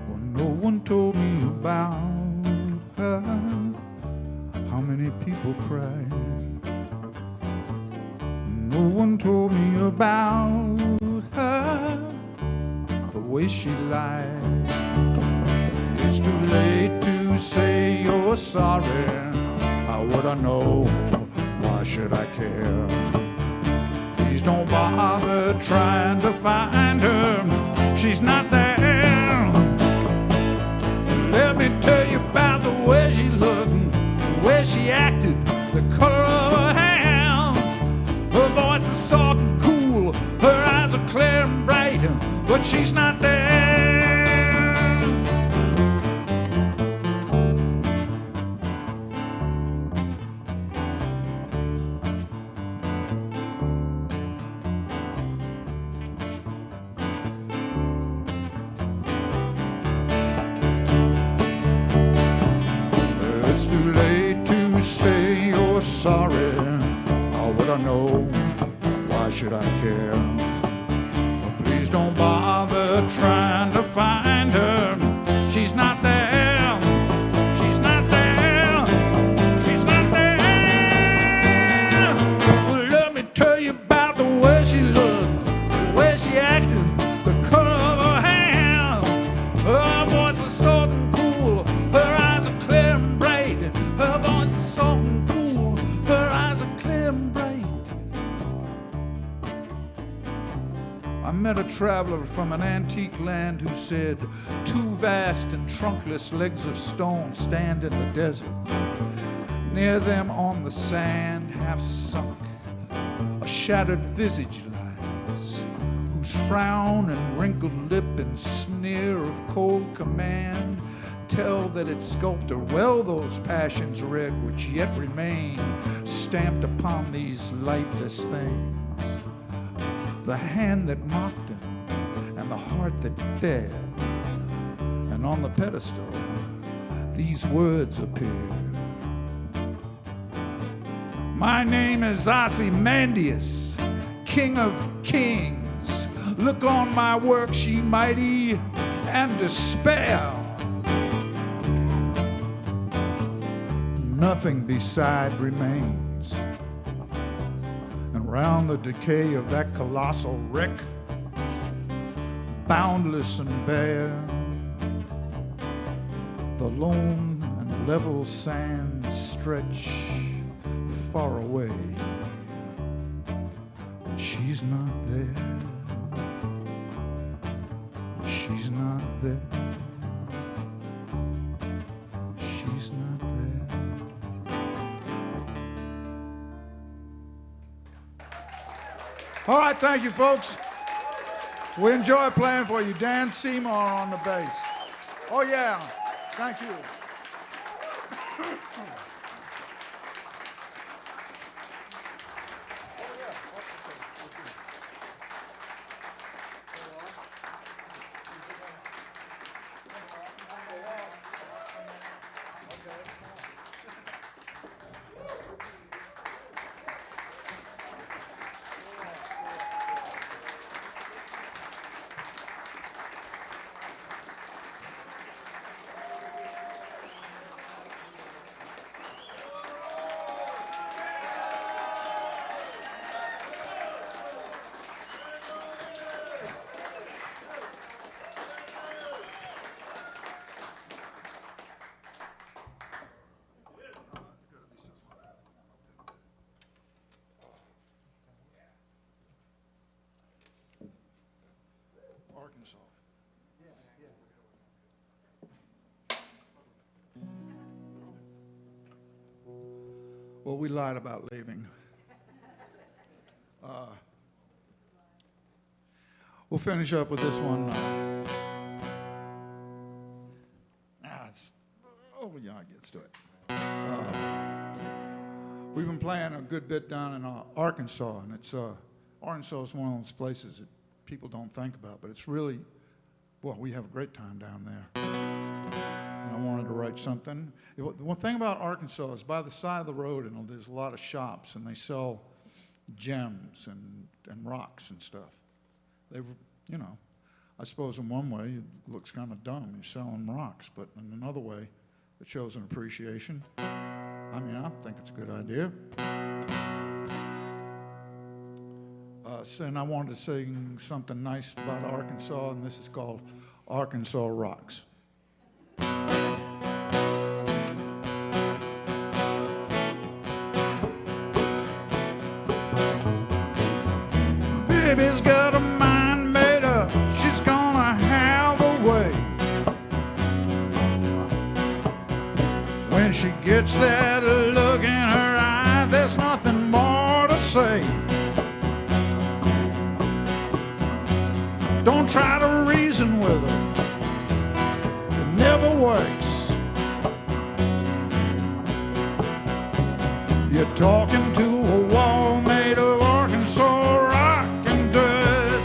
Well, no one told me about her, how many people cried. No one told me about her, the way she lied. It's too late to say you're sorry. How would I know? Why should I care? Please don't bother trying to find her. She's not there. Let me tell you about the way she looked, the way she acted, the color of her hair. Her voice is soft and cool, her eyes are clear and bright, but she's not there. It's too late to say you're sorry. How would I know? Why should I care? Please don't bother trying to find her. She's not there. She's not there. She's not there. Well, let me tell you about the way she looked, the way she acted, the color of her hair. Her voice is soft and cool, her eyes are clear and bright. Her voice is soft and cool, her eyes are clear and bright. I met a traveler from an antique land who said, two vast and trunkless legs of stone stand in the desert. Near them on the sand, half sunk, a shattered visage lies, whose frown and wrinkled lip and sneer of cold command tell that its sculptor well those passions read which yet remain stamped upon these lifeless things. The hand that mocked him, and the heart that fed, and on the pedestal these words appear. My name is Ozymandias, King of Kings. Look on my works, ye mighty, and despair. Nothing beside remains. Round the decay of that colossal wreck, boundless and bare, the lone and level sands stretch far away. And she's not there. She's not there. She's not there. All right, thank you, folks. We enjoy playing for you. Dan Seymour on the bass. Oh, yeah. Thank you. Well, we lied about leaving. We'll finish up with this one. Yeah, it gets to it. We've been playing a good bit down in Arkansas, and it's Arkansas is one of those places that people don't think about, but it's really, well, we have a great time down there. And I wanted to write something. The one thing about Arkansas is by the side of the road, and there's a lot of shops, and they sell gems and rocks and stuff. They've, you know, I suppose in one way it looks kind of dumb. You're selling rocks, but in another way, it shows an appreciation. I mean, I think it's a good idea. And I wanted to sing something nice about Arkansas, and this is called Arkansas Rocks. Baby's got a mind made up, she's gonna have a way. When she gets that look in her eye, there's nothing more to say. Don't try to reason with her, it never works. You're talking to a wall made of Arkansas rock and dirt.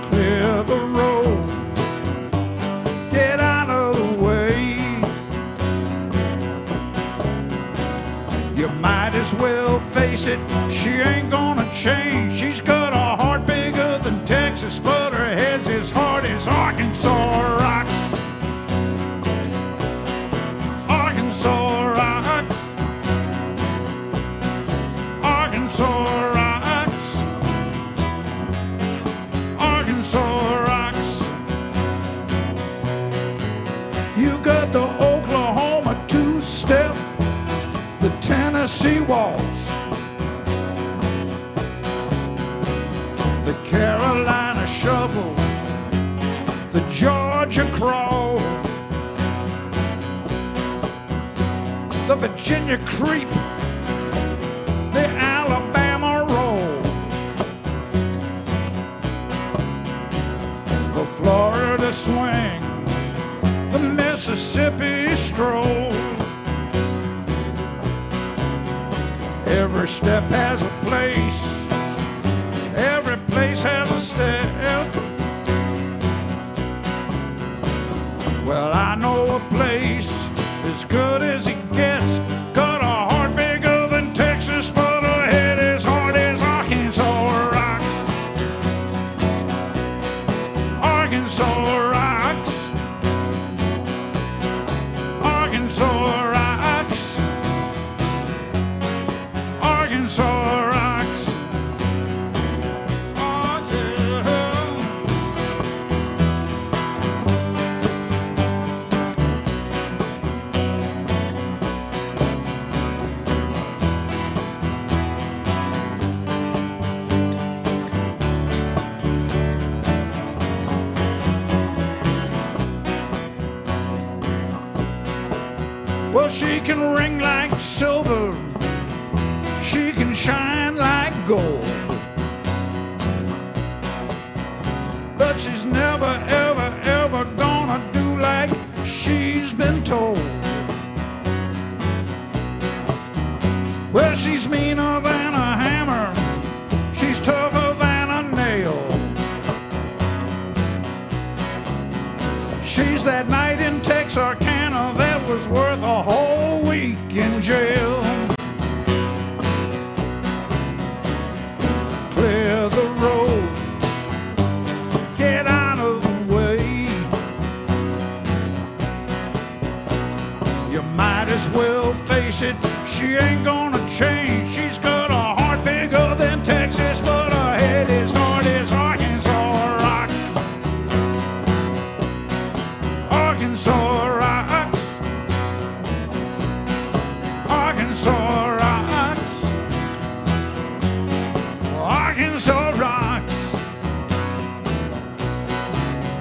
Clear the road, get out of the way. You might as well face it, she ain't gonna change. She's got a heart bigger than Texas, but her head's as hard as Arkansas rocks. Arkansas rocks. Arkansas rocks. Arkansas rocks. You got the Oklahoma two-step, the Tennessee waltz, the Carolina shuffle, the Georgia crawl, the Virginia creep, the Alabama roll, the Florida swing, the Mississippi stroll. Every step has a place, every place has a step. Well, I know a place as good as it gets. Got a heart bigger than Texas, but a head as hard as Arkansas rocks. Arkansas rocks. Arkansas rocks. Arkansas rocks. Oh, yeah. Well, she can ring like silver, she can shine like gold, but she's never, ever, ever gonna do like she's been told. Well, she's meaner than a hammer, she's tougher than a nail. She's that night in Texarkana that was worth a whole week in jail. Clear the road, get out of the way. You might as well face it, she ain't gonna change. She's got a heart bigger than Texas, but her head is hard as Arkansas rocks. Arkansas rocks. Arkansas rocks. Arkansas rocks.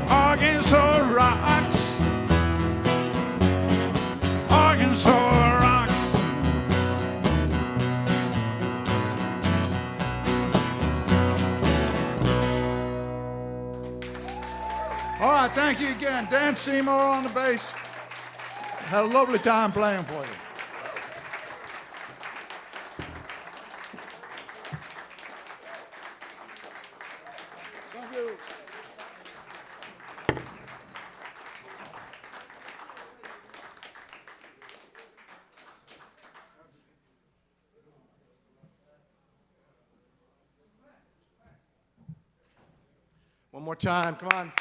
Arkansas rocks. Arkansas right, thank you again. Dan Seymour on the bass. Had a lovely time playing for you. Thank you. One more time, come on.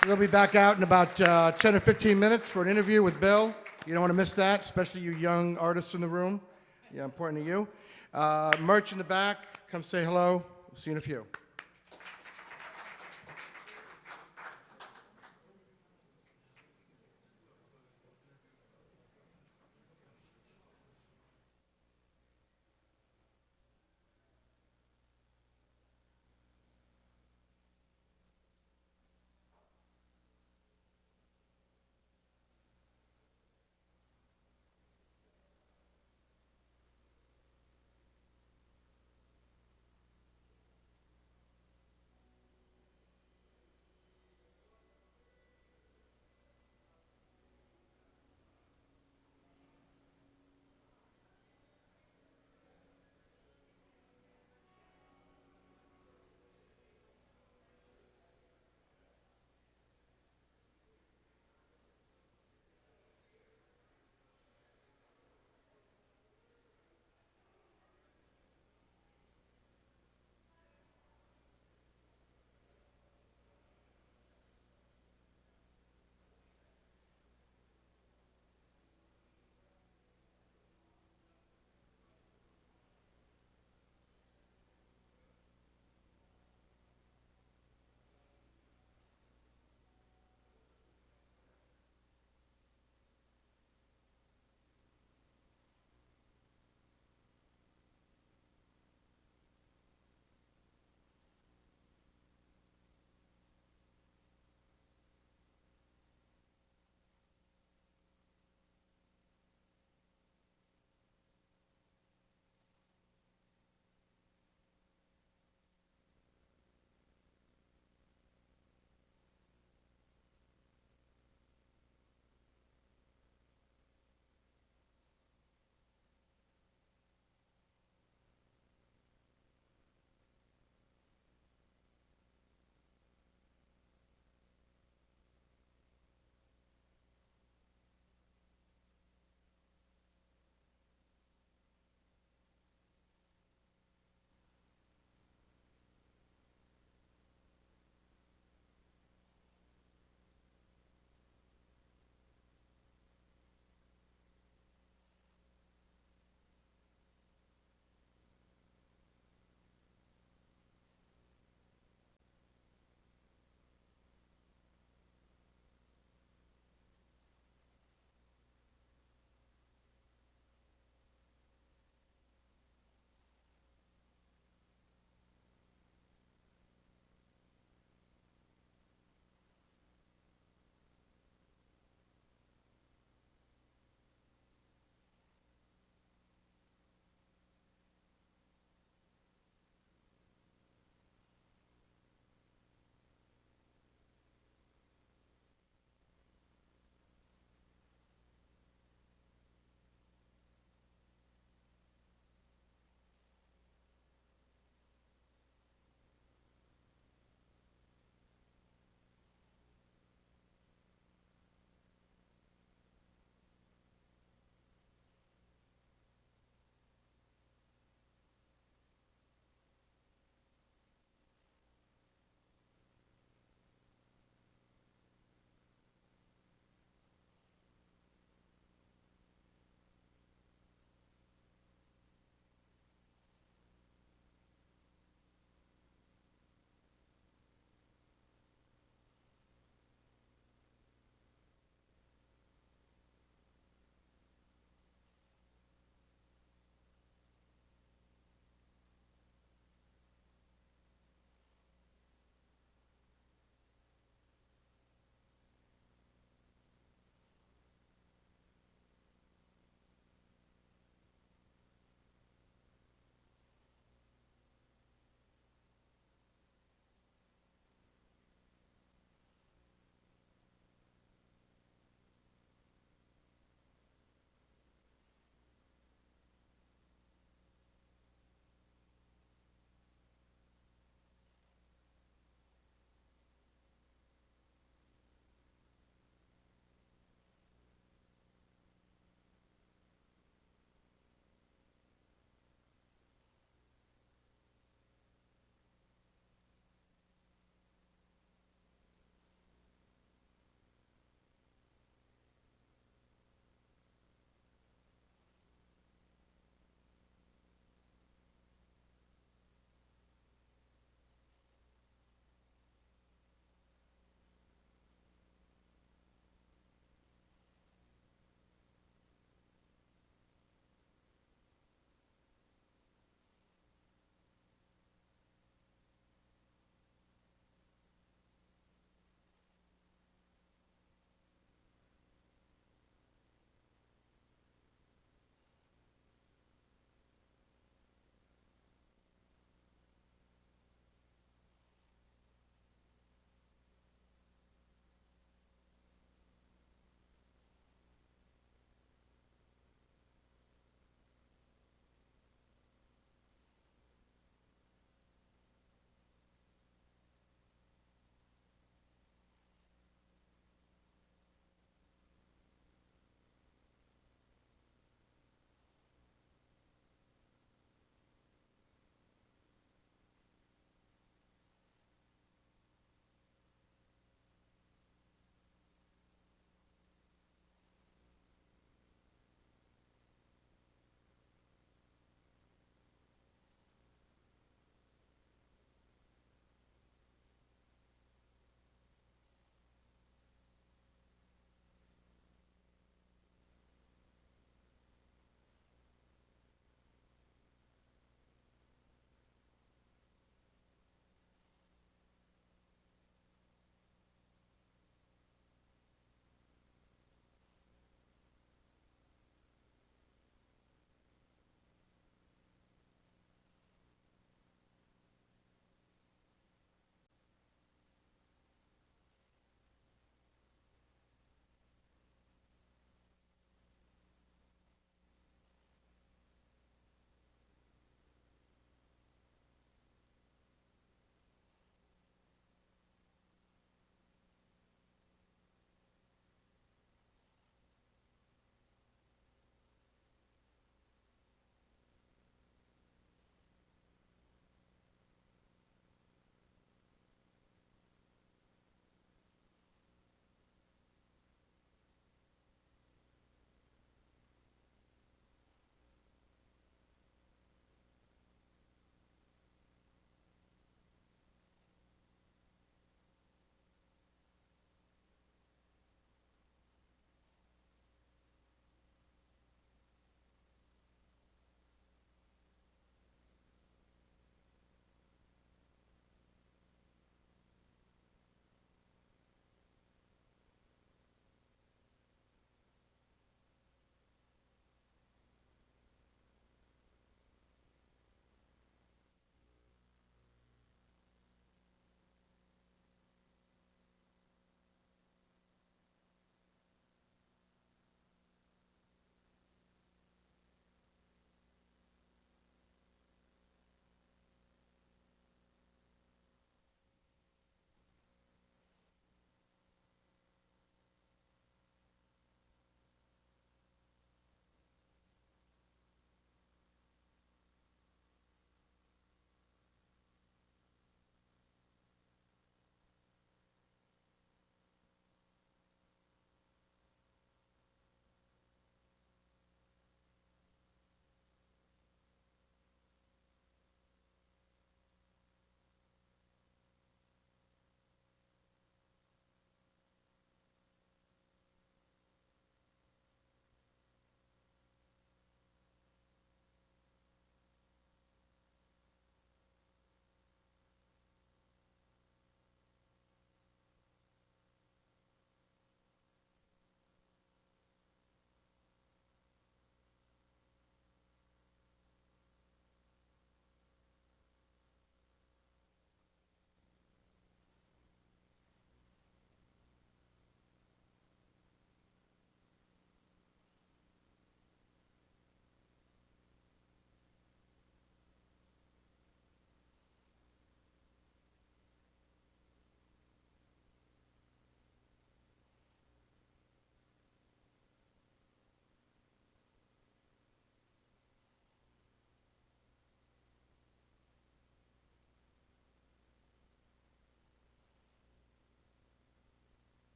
So they'll be back out in about 10 or 15 minutes for an interview with Bill. You don't want to miss that, especially you young artists in the room. Yeah, important to you. Merch in the back, come say hello. We'll see you in a few.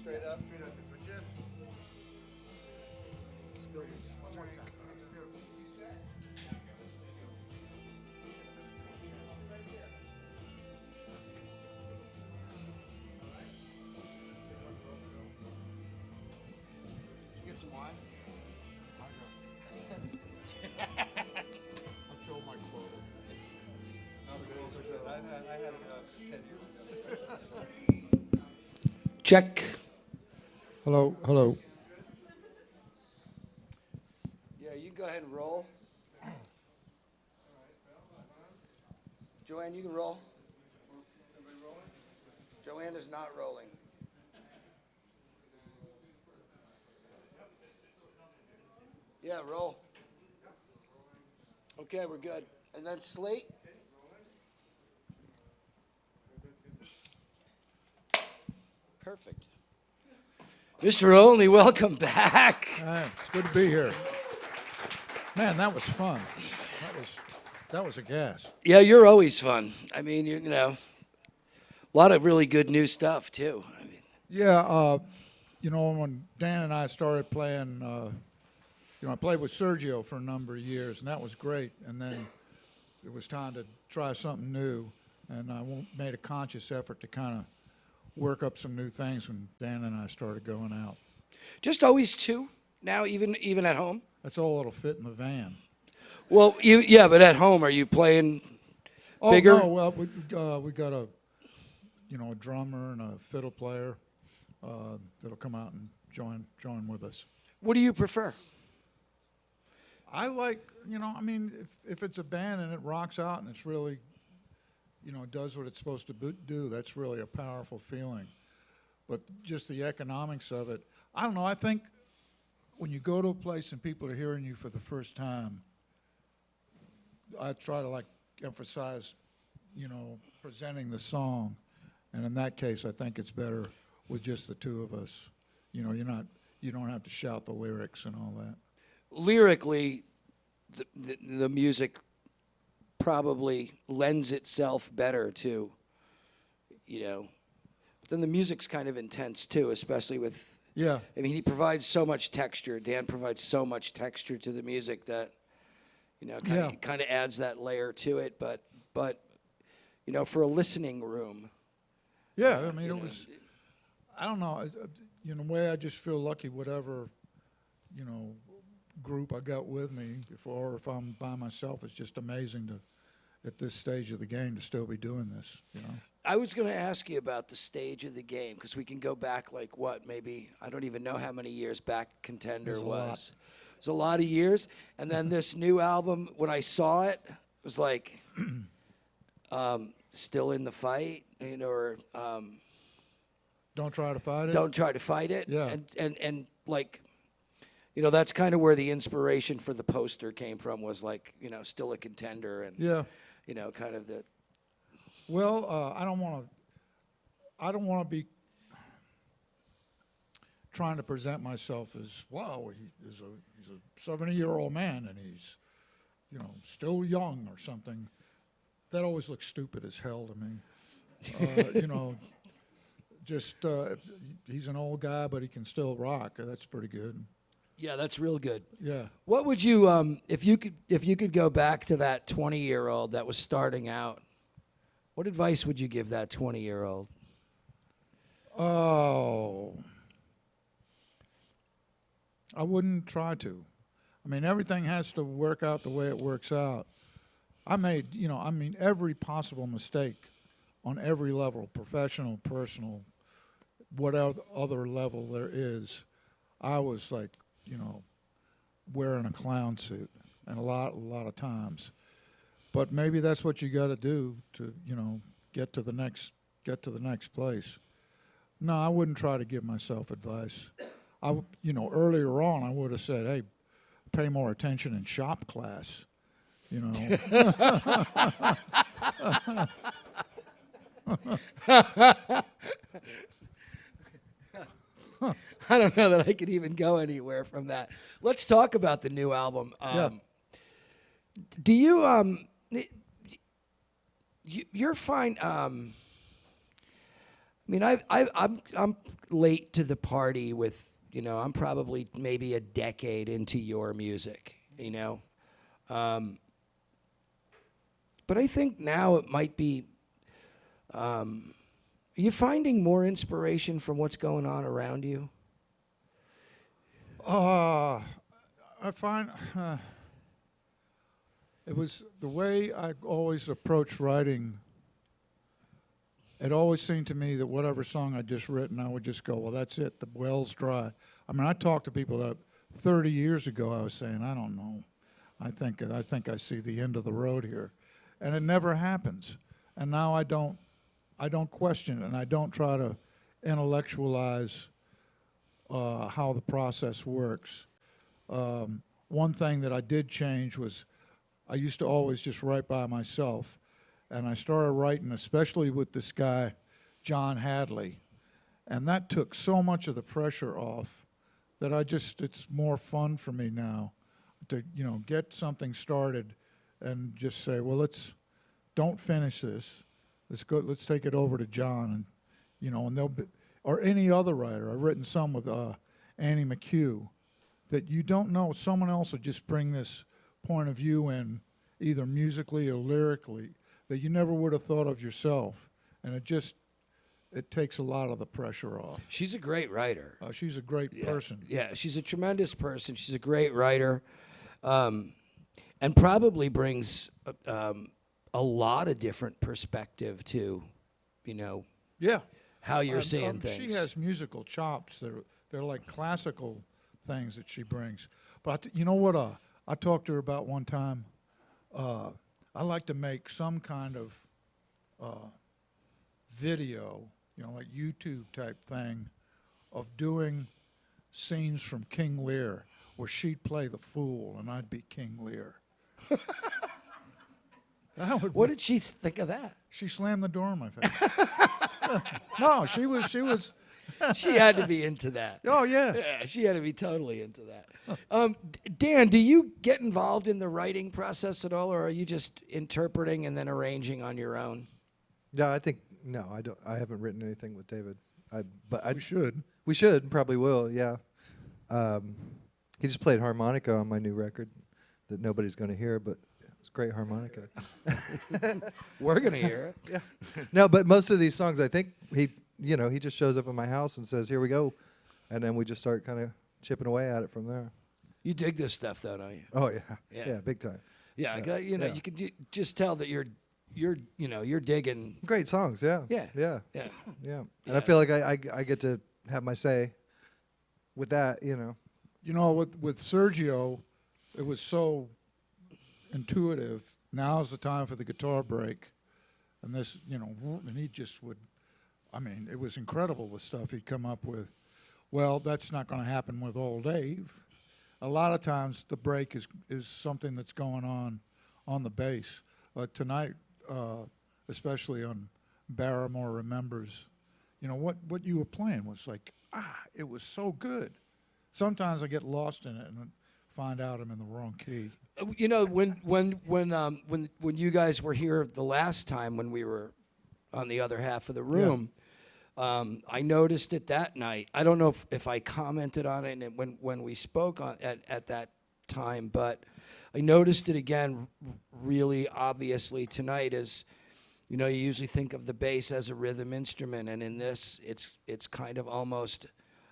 Straight up, just spill this. Get some wine. I filled my quota. I had enough 10 years ago. Check. Hello, hello. Yeah, you can go ahead and roll. Joanne, you can roll. Joanne is not rolling. Yeah, roll. Okay, we're good. And then Slate. Perfect. Mr. Olney, welcome back. It's good to be here. Man, that was fun. That was a gas. Yeah, you're always fun. I mean, you know, a lot of really good new stuff too. I mean, Yeah, you know, when Dan and I started playing, you know, I played with Sergio for a number of years, and that was great. And then it was time to try something new, and I made a conscious effort to kind of work up some new things when Dan and I started going out. just always two now, even at home. That's all that'll fit in the van. Well, yeah, but at home, are you playing bigger? Oh no, well we got a, you know, a drummer and a fiddle player that'll come out and join with us. What do you prefer? I like, you know, I mean, if it's a band and it rocks out and it's really, you know, does what it's supposed to do, that's really a powerful feeling. But just the economics of it, I don't know, I think when you go to a place and people are hearing you for the first time, I try to like emphasize, you know, presenting the song. And in that case, I think it's better with just the two of us. You know, you don't have to shout the lyrics and all that. Lyrically, the music probably lends itself better to, you know, but then the music's kind of intense too, especially with, Yeah. I mean, he provides so much texture. Dan provides so much texture to the music that, you know, kind of adds that layer to it. But, you know, for a listening room. Yeah, I mean, it was, I don't know, in a way I just feel lucky whatever, you know, group I got with me before, or if I'm by myself, it's just amazing to, at this stage of the game, to still be doing this, you know. I was going to ask you about the stage of the game, because we can go back like what, maybe, I don't even know how many years back Contender was. It was a lot of years. And then this new album, when I saw it, it was like, still in the fight, you know, or Don't try to fight it. don't try to fight it. Yeah. And like, you know, that's kind of where the inspiration for the poster came from, was like, you know, still a contender, and, Yeah. you know, kind of the. Well, I don't want to be trying to present myself as, wow, he's a 70-year-old man and he's, you know, still young or something. That always looks stupid as hell to me. You know, just he's an old guy, but he can still rock. That's pretty good. Yeah, that's real good. Yeah. What would you, if you could go back to that 20-year-old that was starting out, what advice would you give that 20-year-old? Oh, I wouldn't try to. I mean, everything has to work out the way it works out. I made, you know, I mean, every possible mistake on every level, professional, personal, whatever other level there is. I was like, you know, wearing a clown suit, and a lot of times. But maybe that's what you got to do to, you know, get to the next place. No, I wouldn't try to give myself advice. You know, earlier on, I would have said, hey, pay more attention in shop class, you know. I don't know that I could even go anywhere from that. Let's talk about the new album. Yeah. Do you you're fine. I mean, I'm late to the party with, I'm probably maybe a decade into your music, But I think now it might be, are you finding more inspiration from what's going on around you? I find it was the way I always approached writing. It always seemed to me that whatever song I'd just written, I would just go, well, that's it. The well's dry. I mean, I talked to people that 30 years ago I was saying, I don't know. I think I see the end of the road here. And it never happens. And now I don't question it, and I don't try to intellectualize how the process works. One thing that I did change was I used to always just write by myself. And I started writing, especially with this guy, John Hadley. And that took so much of the pressure off that it's more fun for me now to, get something started and just say, well, don't finish this. Let's take it over to John, and they'll be, or any other writer. I've written some with Annie McHugh that you don't know. Someone else will just bring this point of view in, either musically or lyrically, that you never would have thought of yourself. And it takes a lot of the pressure off. She's a great writer. She's a great person. Yeah, she's a tremendous person. She's a great writer, and probably brings a lot of different perspective to, Yeah. how you're seeing things. She has musical chops. They're like classical things that she brings. But you know what? I talked to her about one time. I like to make some kind of video, like YouTube type thing, of doing scenes from King Lear, where she'd play the fool and I'd be King Lear. What did she think of that? She slammed the door in my face. No, she was. She had to be into that. Oh yeah. Yeah, she had to be totally into that. Dan, do you get involved in the writing process at all, or are you just interpreting and then arranging on your own? No, I don't. I haven't written anything with David. We should. We should, probably will. Yeah. He just played harmonica on my new record that nobody's going to hear, but it's great harmonica. We're gonna hear it. Yeah. No, but most of these songs, I think he just shows up at my house and says, "Here we go," and then we just start kind of chipping away at it from there. You dig this stuff, though, don't you? Oh yeah, big time. Yeah, Yeah. you can just tell that you're digging. Great songs, yeah. Yeah. Yeah. Yeah. Yeah. And Yeah. I feel like I get to have my say with that, With Sergio, it was so intuitive. Now's the time for the guitar break, and this, and he just would. I mean, it was incredible the stuff he'd come up with. Well, that's not going to happen with old Dave. A lot of times the break is something that's going on the bass. Tonight, especially on Barrymore Remembers, what you were playing was like, it was so good. Sometimes I get lost in it and find out I'm in the wrong key. When you guys were here the last time when we were on the other half of the room, I noticed it that night. I don't know if I commented on it when we spoke at that time, but I noticed it again really obviously tonight. As you usually think of the bass as a rhythm instrument, and in this, it's kind of almost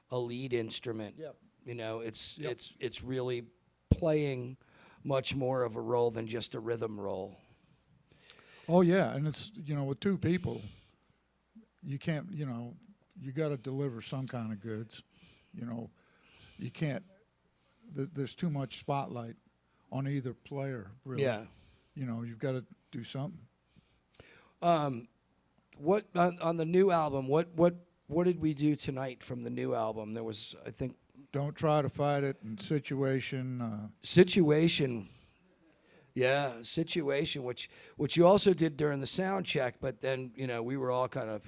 a lead instrument. Yep. It's really playing much more of a role than just a rhythm role. Oh yeah, and it's with two people, you can't you got to deliver some kind of goods. You can't. There's too much spotlight on either player. Really. Yeah. You've got to do something. What on the new album? What did we do tonight from the new album? There was, I think, Don't Try to Fight It and Situation. Situation. Yeah, Situation, which you also did during the sound check, but then we were all kind of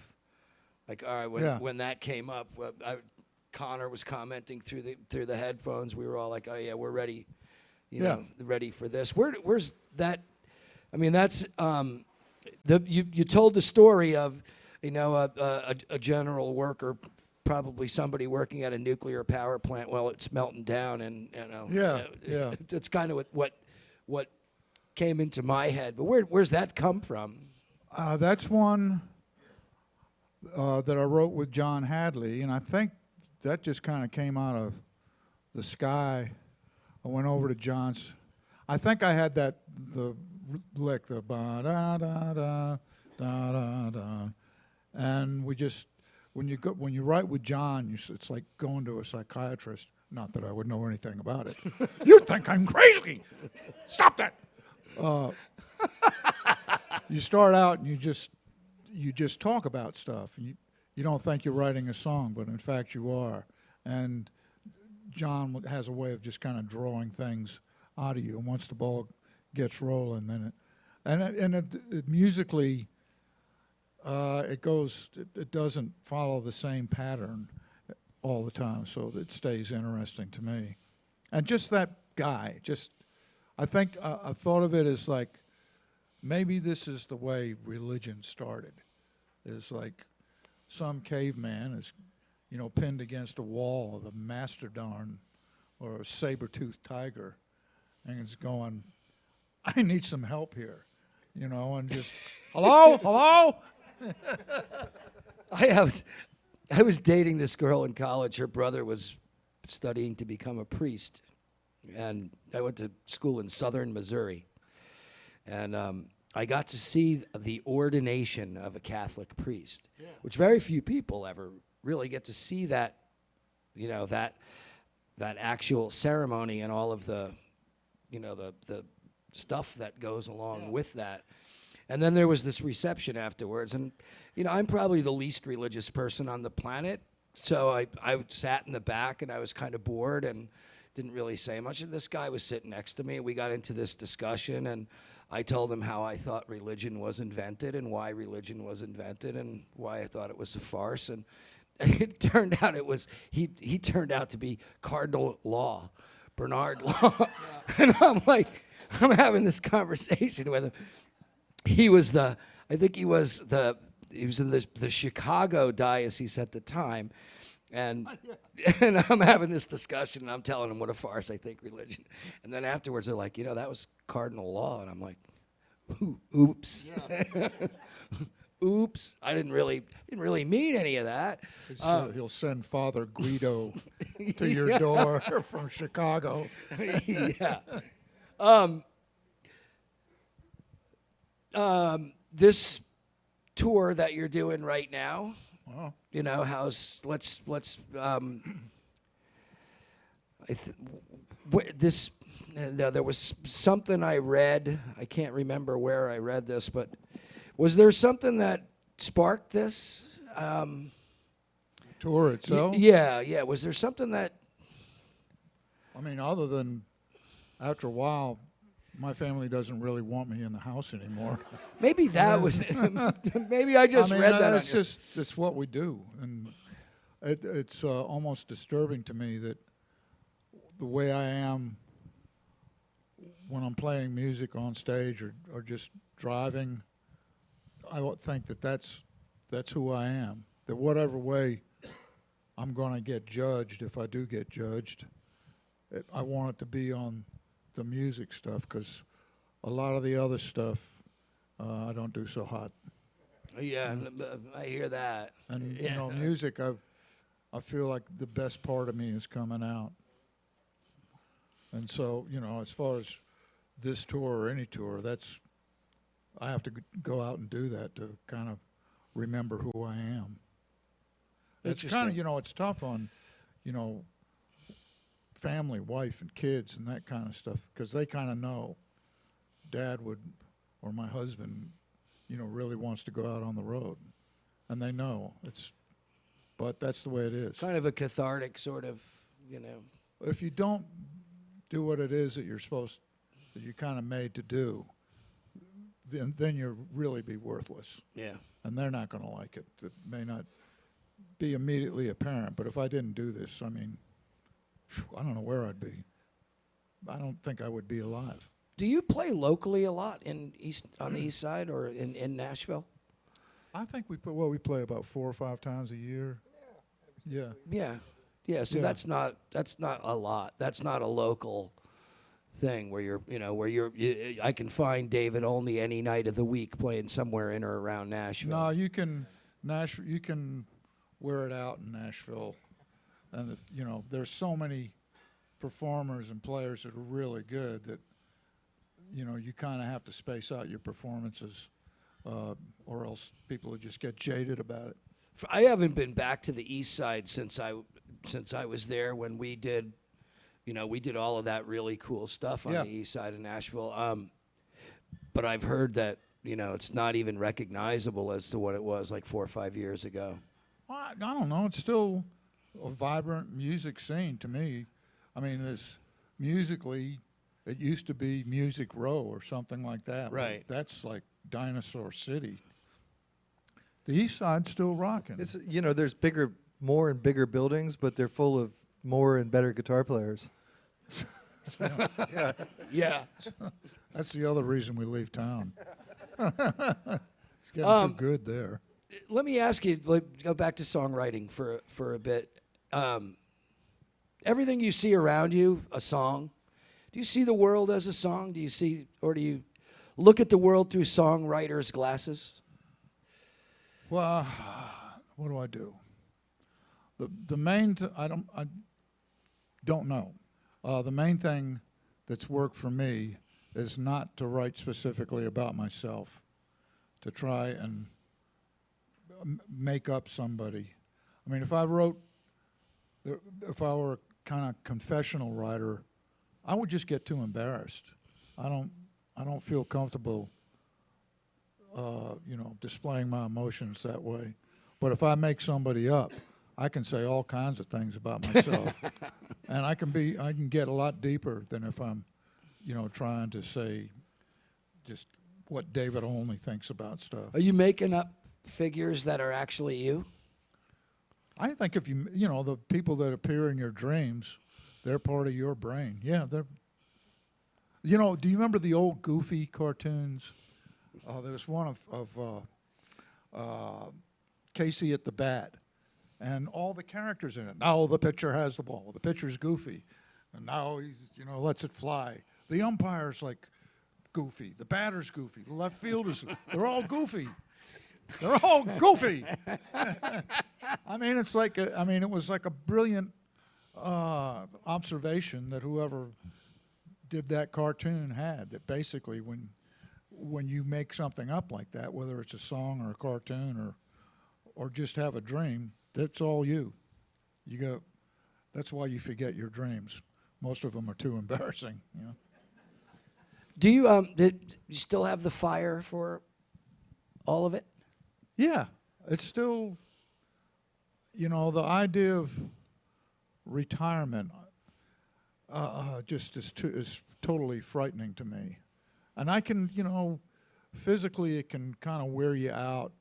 like, all right, when that came up, Connor was commenting through the headphones. We were all like, oh yeah, we're ready, ready for this. Where's that? I mean, that's you told the story of you know, a general worker, probably somebody working at a nuclear power plant while it's melting down, and you know, Yeah. That's kind of what came into my head. But where's that come from? That's one that I wrote with John Hadley, and I think that just kind of came out of the sky. I went over to John's. I think I had the lick, the ba da da da da da da, and we just when you write with John, it's like going to a psychiatrist. Not that I would know anything about it. You think I'm crazy? Stop that. You start out and you just talk about stuff. And you don't think you're writing a song, but in fact you are. And John has a way of just kind of drawing things out of you. And once the ball gets rolling, then it musically it doesn't follow the same pattern all the time, so it stays interesting to me. And just that guy, I think I thought of it as like, maybe this is the way religion started. Is like some caveman is, pinned against a wall of a mastodon or a saber-toothed tiger, and is going, I need some help here, and just, hello? I was dating this girl in college. Her brother was studying to become a priest, and I went to school in southern Missouri, and I got to see the ordination of a Catholic priest, which very few people ever really get to see that, that actual ceremony and all of the, the stuff that goes along with that. And then there was this reception afterwards, and I'm probably the least religious person on the planet, so I sat in the back and I was kind of bored and didn't really say much. And this guy was sitting next to me, and we got into this discussion, and I told him how I thought religion was invented and why religion was invented and why I thought it was a farce. And it turned out he turned out to be Cardinal Law, Bernard Law. And I'm having this conversation with him. He was in the Chicago diocese at the time, and I'm having this discussion, and I'm telling him what a farce I think religion. And then afterwards, they're like, that was Cardinal Law, and I'm like, oops, oops. I didn't really mean any of that. He'll send Father Guido to your door from Chicago. Yeah. This tour that you're doing right now, there was something I read. I can't remember where I read this, but was there something that sparked this? Tour itself? Yeah. Was there something that? I mean, other than after a while, my family doesn't really want me in the house anymore. Maybe that was. Maybe I just read that. It's what we do, and it's almost disturbing to me that the way I am when I'm playing music on stage or just driving, I think that's who I am. That whatever way I'm going to get judged, if I do get judged, I want it to be on the music stuff, because a lot of the other stuff I don't do so hot. Yeah, I hear that. And music, I feel like the best part of me is coming out. And so, as far as this tour or any tour, I have to go out and do that to kind of remember who I am. It's kind of, it's tough on, family, wife, and kids and that kind of stuff, because they kind of know Dad or my husband, really wants to go out on the road, and they know but that's the way it is. Kind of a cathartic sort of, If you don't do what it is that you're kind of made to do, then you'll really be worthless. Yeah. And they're not going to like it. It may not be immediately apparent, but if I didn't do this, I mean, I don't know where I'd be. I don't think I would be alive. Do you play locally a lot on the east side or in Nashville? I think we play about 4 or 5 times a year. Yeah. Yeah. So Yeah. that's not a lot. That's not a local thing where I can find David Olney any night of the week playing somewhere in or around Nashville. No, you can wear it out in Nashville, and there's so many performers and players that are really good that you kind of have to space out your performances, or else people would just get jaded about it. I haven't been back to the East Side since I was there when we did all of that really cool stuff on the East Side of Nashville. But I've heard that it's not even recognizable as to what it was like 4 or 5 years ago. Well, I don't know. It's still a vibrant music scene to me. I mean, musically, it used to be Music Row or something like that. Right. That's like Dinosaur City. The East Side's still rocking. It's there's more and bigger buildings, but they're full of more and better guitar players. Yeah. That's the other reason we leave town. It's getting too good there. Let me ask you, go back to songwriting for a bit. Everything you see around you, a song. Do you see the world as a song? Do you look at the world through songwriters' glasses? Well, what do I do? The main I don't know. The main thing that's worked for me is not to write specifically about myself, to try and make up somebody. I mean, if I were a kind of confessional writer, I would just get too embarrassed. I don't feel comfortable, displaying my emotions that way. But if I make somebody up, I can say all kinds of things about myself, and I can get a lot deeper than if I'm, trying to say just what David Olney thinks about stuff. Are you making up figures that are actually you? I think if the people that appear in your dreams, they're part of your brain. Yeah, they're. Do you remember the old Goofy cartoons? There was one of Casey at the bat, and all the characters in it. Now the pitcher has the ball. The pitcher's Goofy, and now he lets it fly. The umpire's like Goofy. The batter's Goofy. The left fielder's. They're all Goofy. They're all Goofy. I mean, it was like a brilliant observation that whoever did that cartoon had. That basically, when you make something up like that, whether it's a song or a cartoon or just have a dream, that's all you. That's why you forget your dreams. Most of them are too embarrassing. Do you did you still have the fire for all of it? Yeah, it's still, the idea of retirement just is totally frightening to me. And I can, physically it can kind of wear you out,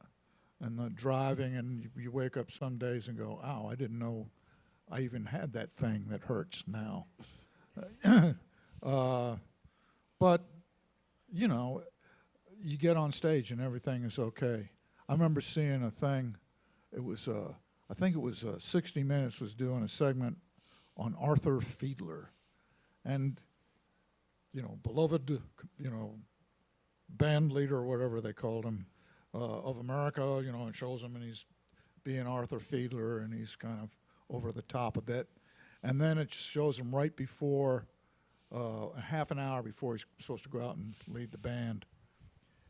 and the driving, and you wake up some days and go, "Ow, I didn't know I even had that thing that hurts now." But, you get on stage and everything is okay. I remember seeing a thing, it was, I think it was 60 Minutes was doing a segment on Arthur Fiedler. And, beloved, band leader or whatever they called him, of America, and shows him and he's being Arthur Fiedler and he's kind of over the top a bit. And then it shows him right before, half an hour before he's supposed to go out and lead the band.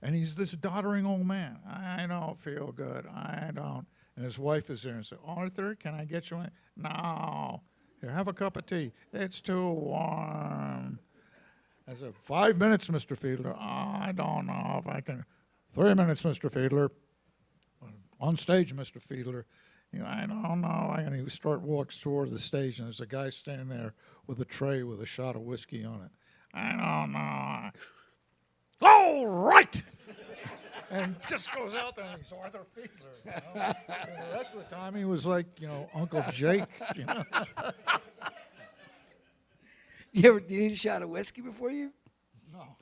And he's this doddering old man. I don't feel good. I don't. And his wife is there and says, "Arthur, can I get you one?" "No. Here, have a cup of tea." "It's too warm." I said, 5 minutes, Mr. Fiedler." "I don't know if I can." 3 minutes, Mr. Fiedler. On stage, Mr. Fiedler. "I don't know." And he walks toward the stage, and there's a guy standing there with a tray with a shot of whiskey on it. "I don't know." "All right!" And just goes out there and he's Arthur Fiedler. And the rest of the time he was like, Uncle Jake. You need a shot of whiskey before you? No.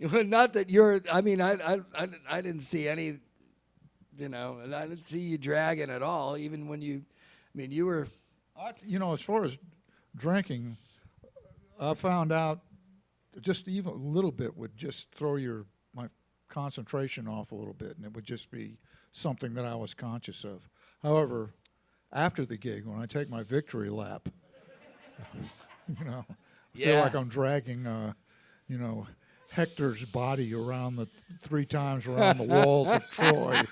Not that you're. I mean, I didn't see any. And I didn't see you dragging at all. Even when you, I mean, you were. As far as drinking, I found out just even a little bit would just throw my concentration off a little bit, and it would just be something that I was conscious of. However, after the gig, when I take my victory lap, I feel like I'm dragging, Hector's body around 3 times around the walls of Troy.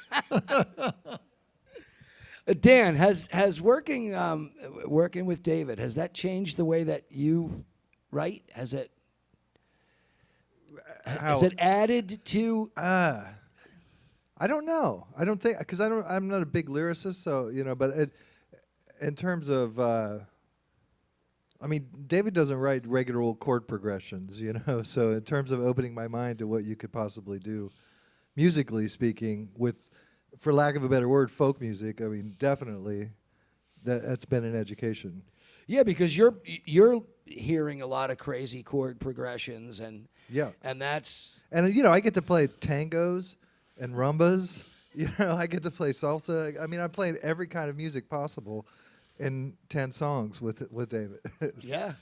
Dan, has working with David, has that changed the way that you write? Has it added to? I don't know. I don't think, because I'm not a big lyricist, so But in terms of, David doesn't write regular old chord progressions, So in terms of opening my mind to what you could possibly do, musically speaking, with, for lack of a better word, folk music, definitely, that's been an education. Yeah, because you're hearing a lot of crazy chord progressions, and that's I get to play tangos and rumbas. I get to play salsa. I'm playing every kind of music possible in 10 songs with David. yeah.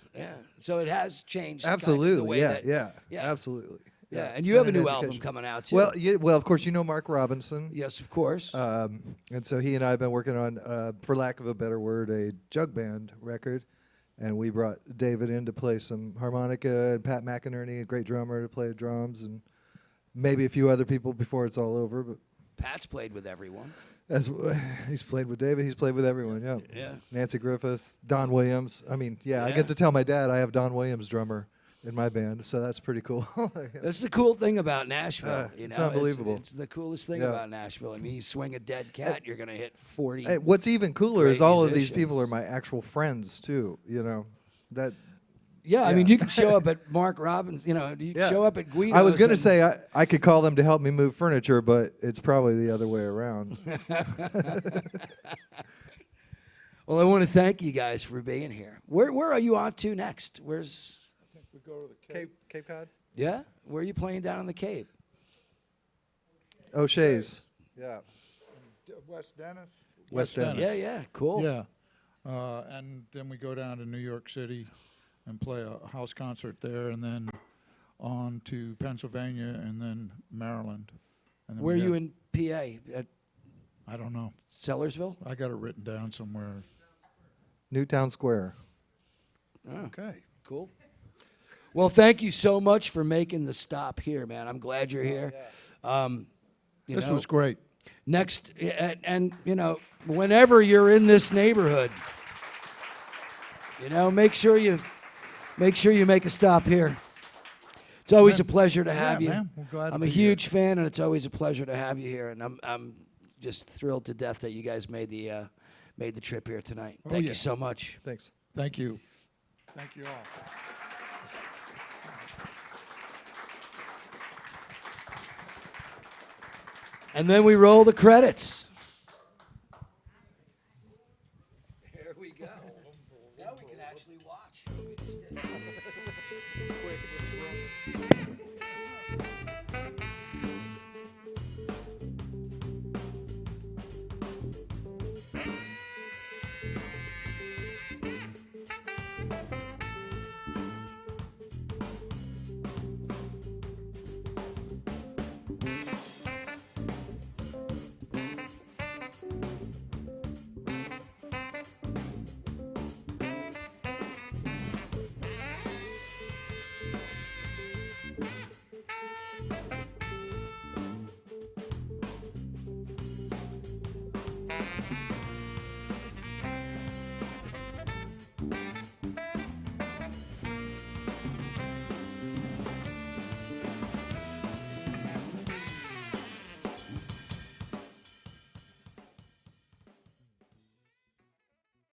So it has changed. Absolutely, the way yeah, absolutely. Yeah, and you have a new album coming out too. Well, of course, Mark Robinson. Yes, of course. And so he and I have been working on, for lack of a better word, a jug band record. And we brought David in to play some harmonica, and Pat McInerney, a great drummer, to play drums, and maybe a few other people before it's all over. But Pat's played with everyone. He's played with David. He's played with everyone. Yeah. Yeah. Nancy Griffith, Don Williams. I get to tell my dad I have Don Williams drummer in my band, so that's pretty cool. That's the cool thing about Nashville. It's unbelievable. It's the coolest thing about Nashville. You swing a dead cat, you're going to hit 40. What's even cooler is all of these musicians. people are my actual friends too. Yeah, you can show up at Mark Robbins. You can show up at Guido's. I was going to say I could call them to help me move furniture, but it's probably the other way around. Well, I want to thank you guys for being here. Where are you on to next? I think we go to the Cape Cod? Yeah? Where are you playing down in the Cape? O'Shea's. Yeah. West Dennis. West Dennis. Yeah, cool. Yeah. And then we go down to New York City and play a house concert there, and then on to Pennsylvania, and then Maryland. And then Where are you in PA? At I don't know. Sellersville? I got it written down somewhere. Newtown Square. Oh, Okay. cool. Well, thank you so much for making the stop here, man. I'm glad you're here. This was great. Next, and whenever you're in this neighborhood, make sure you make a stop here. It's always a pleasure to have you. Man. We're glad to I'm a be huge fan, and it's always a pleasure to have you here. And I'm just thrilled to death that you guys made the trip here tonight. Thank you so much. Thanks. Thank you. Thank you all. And then we roll the credits.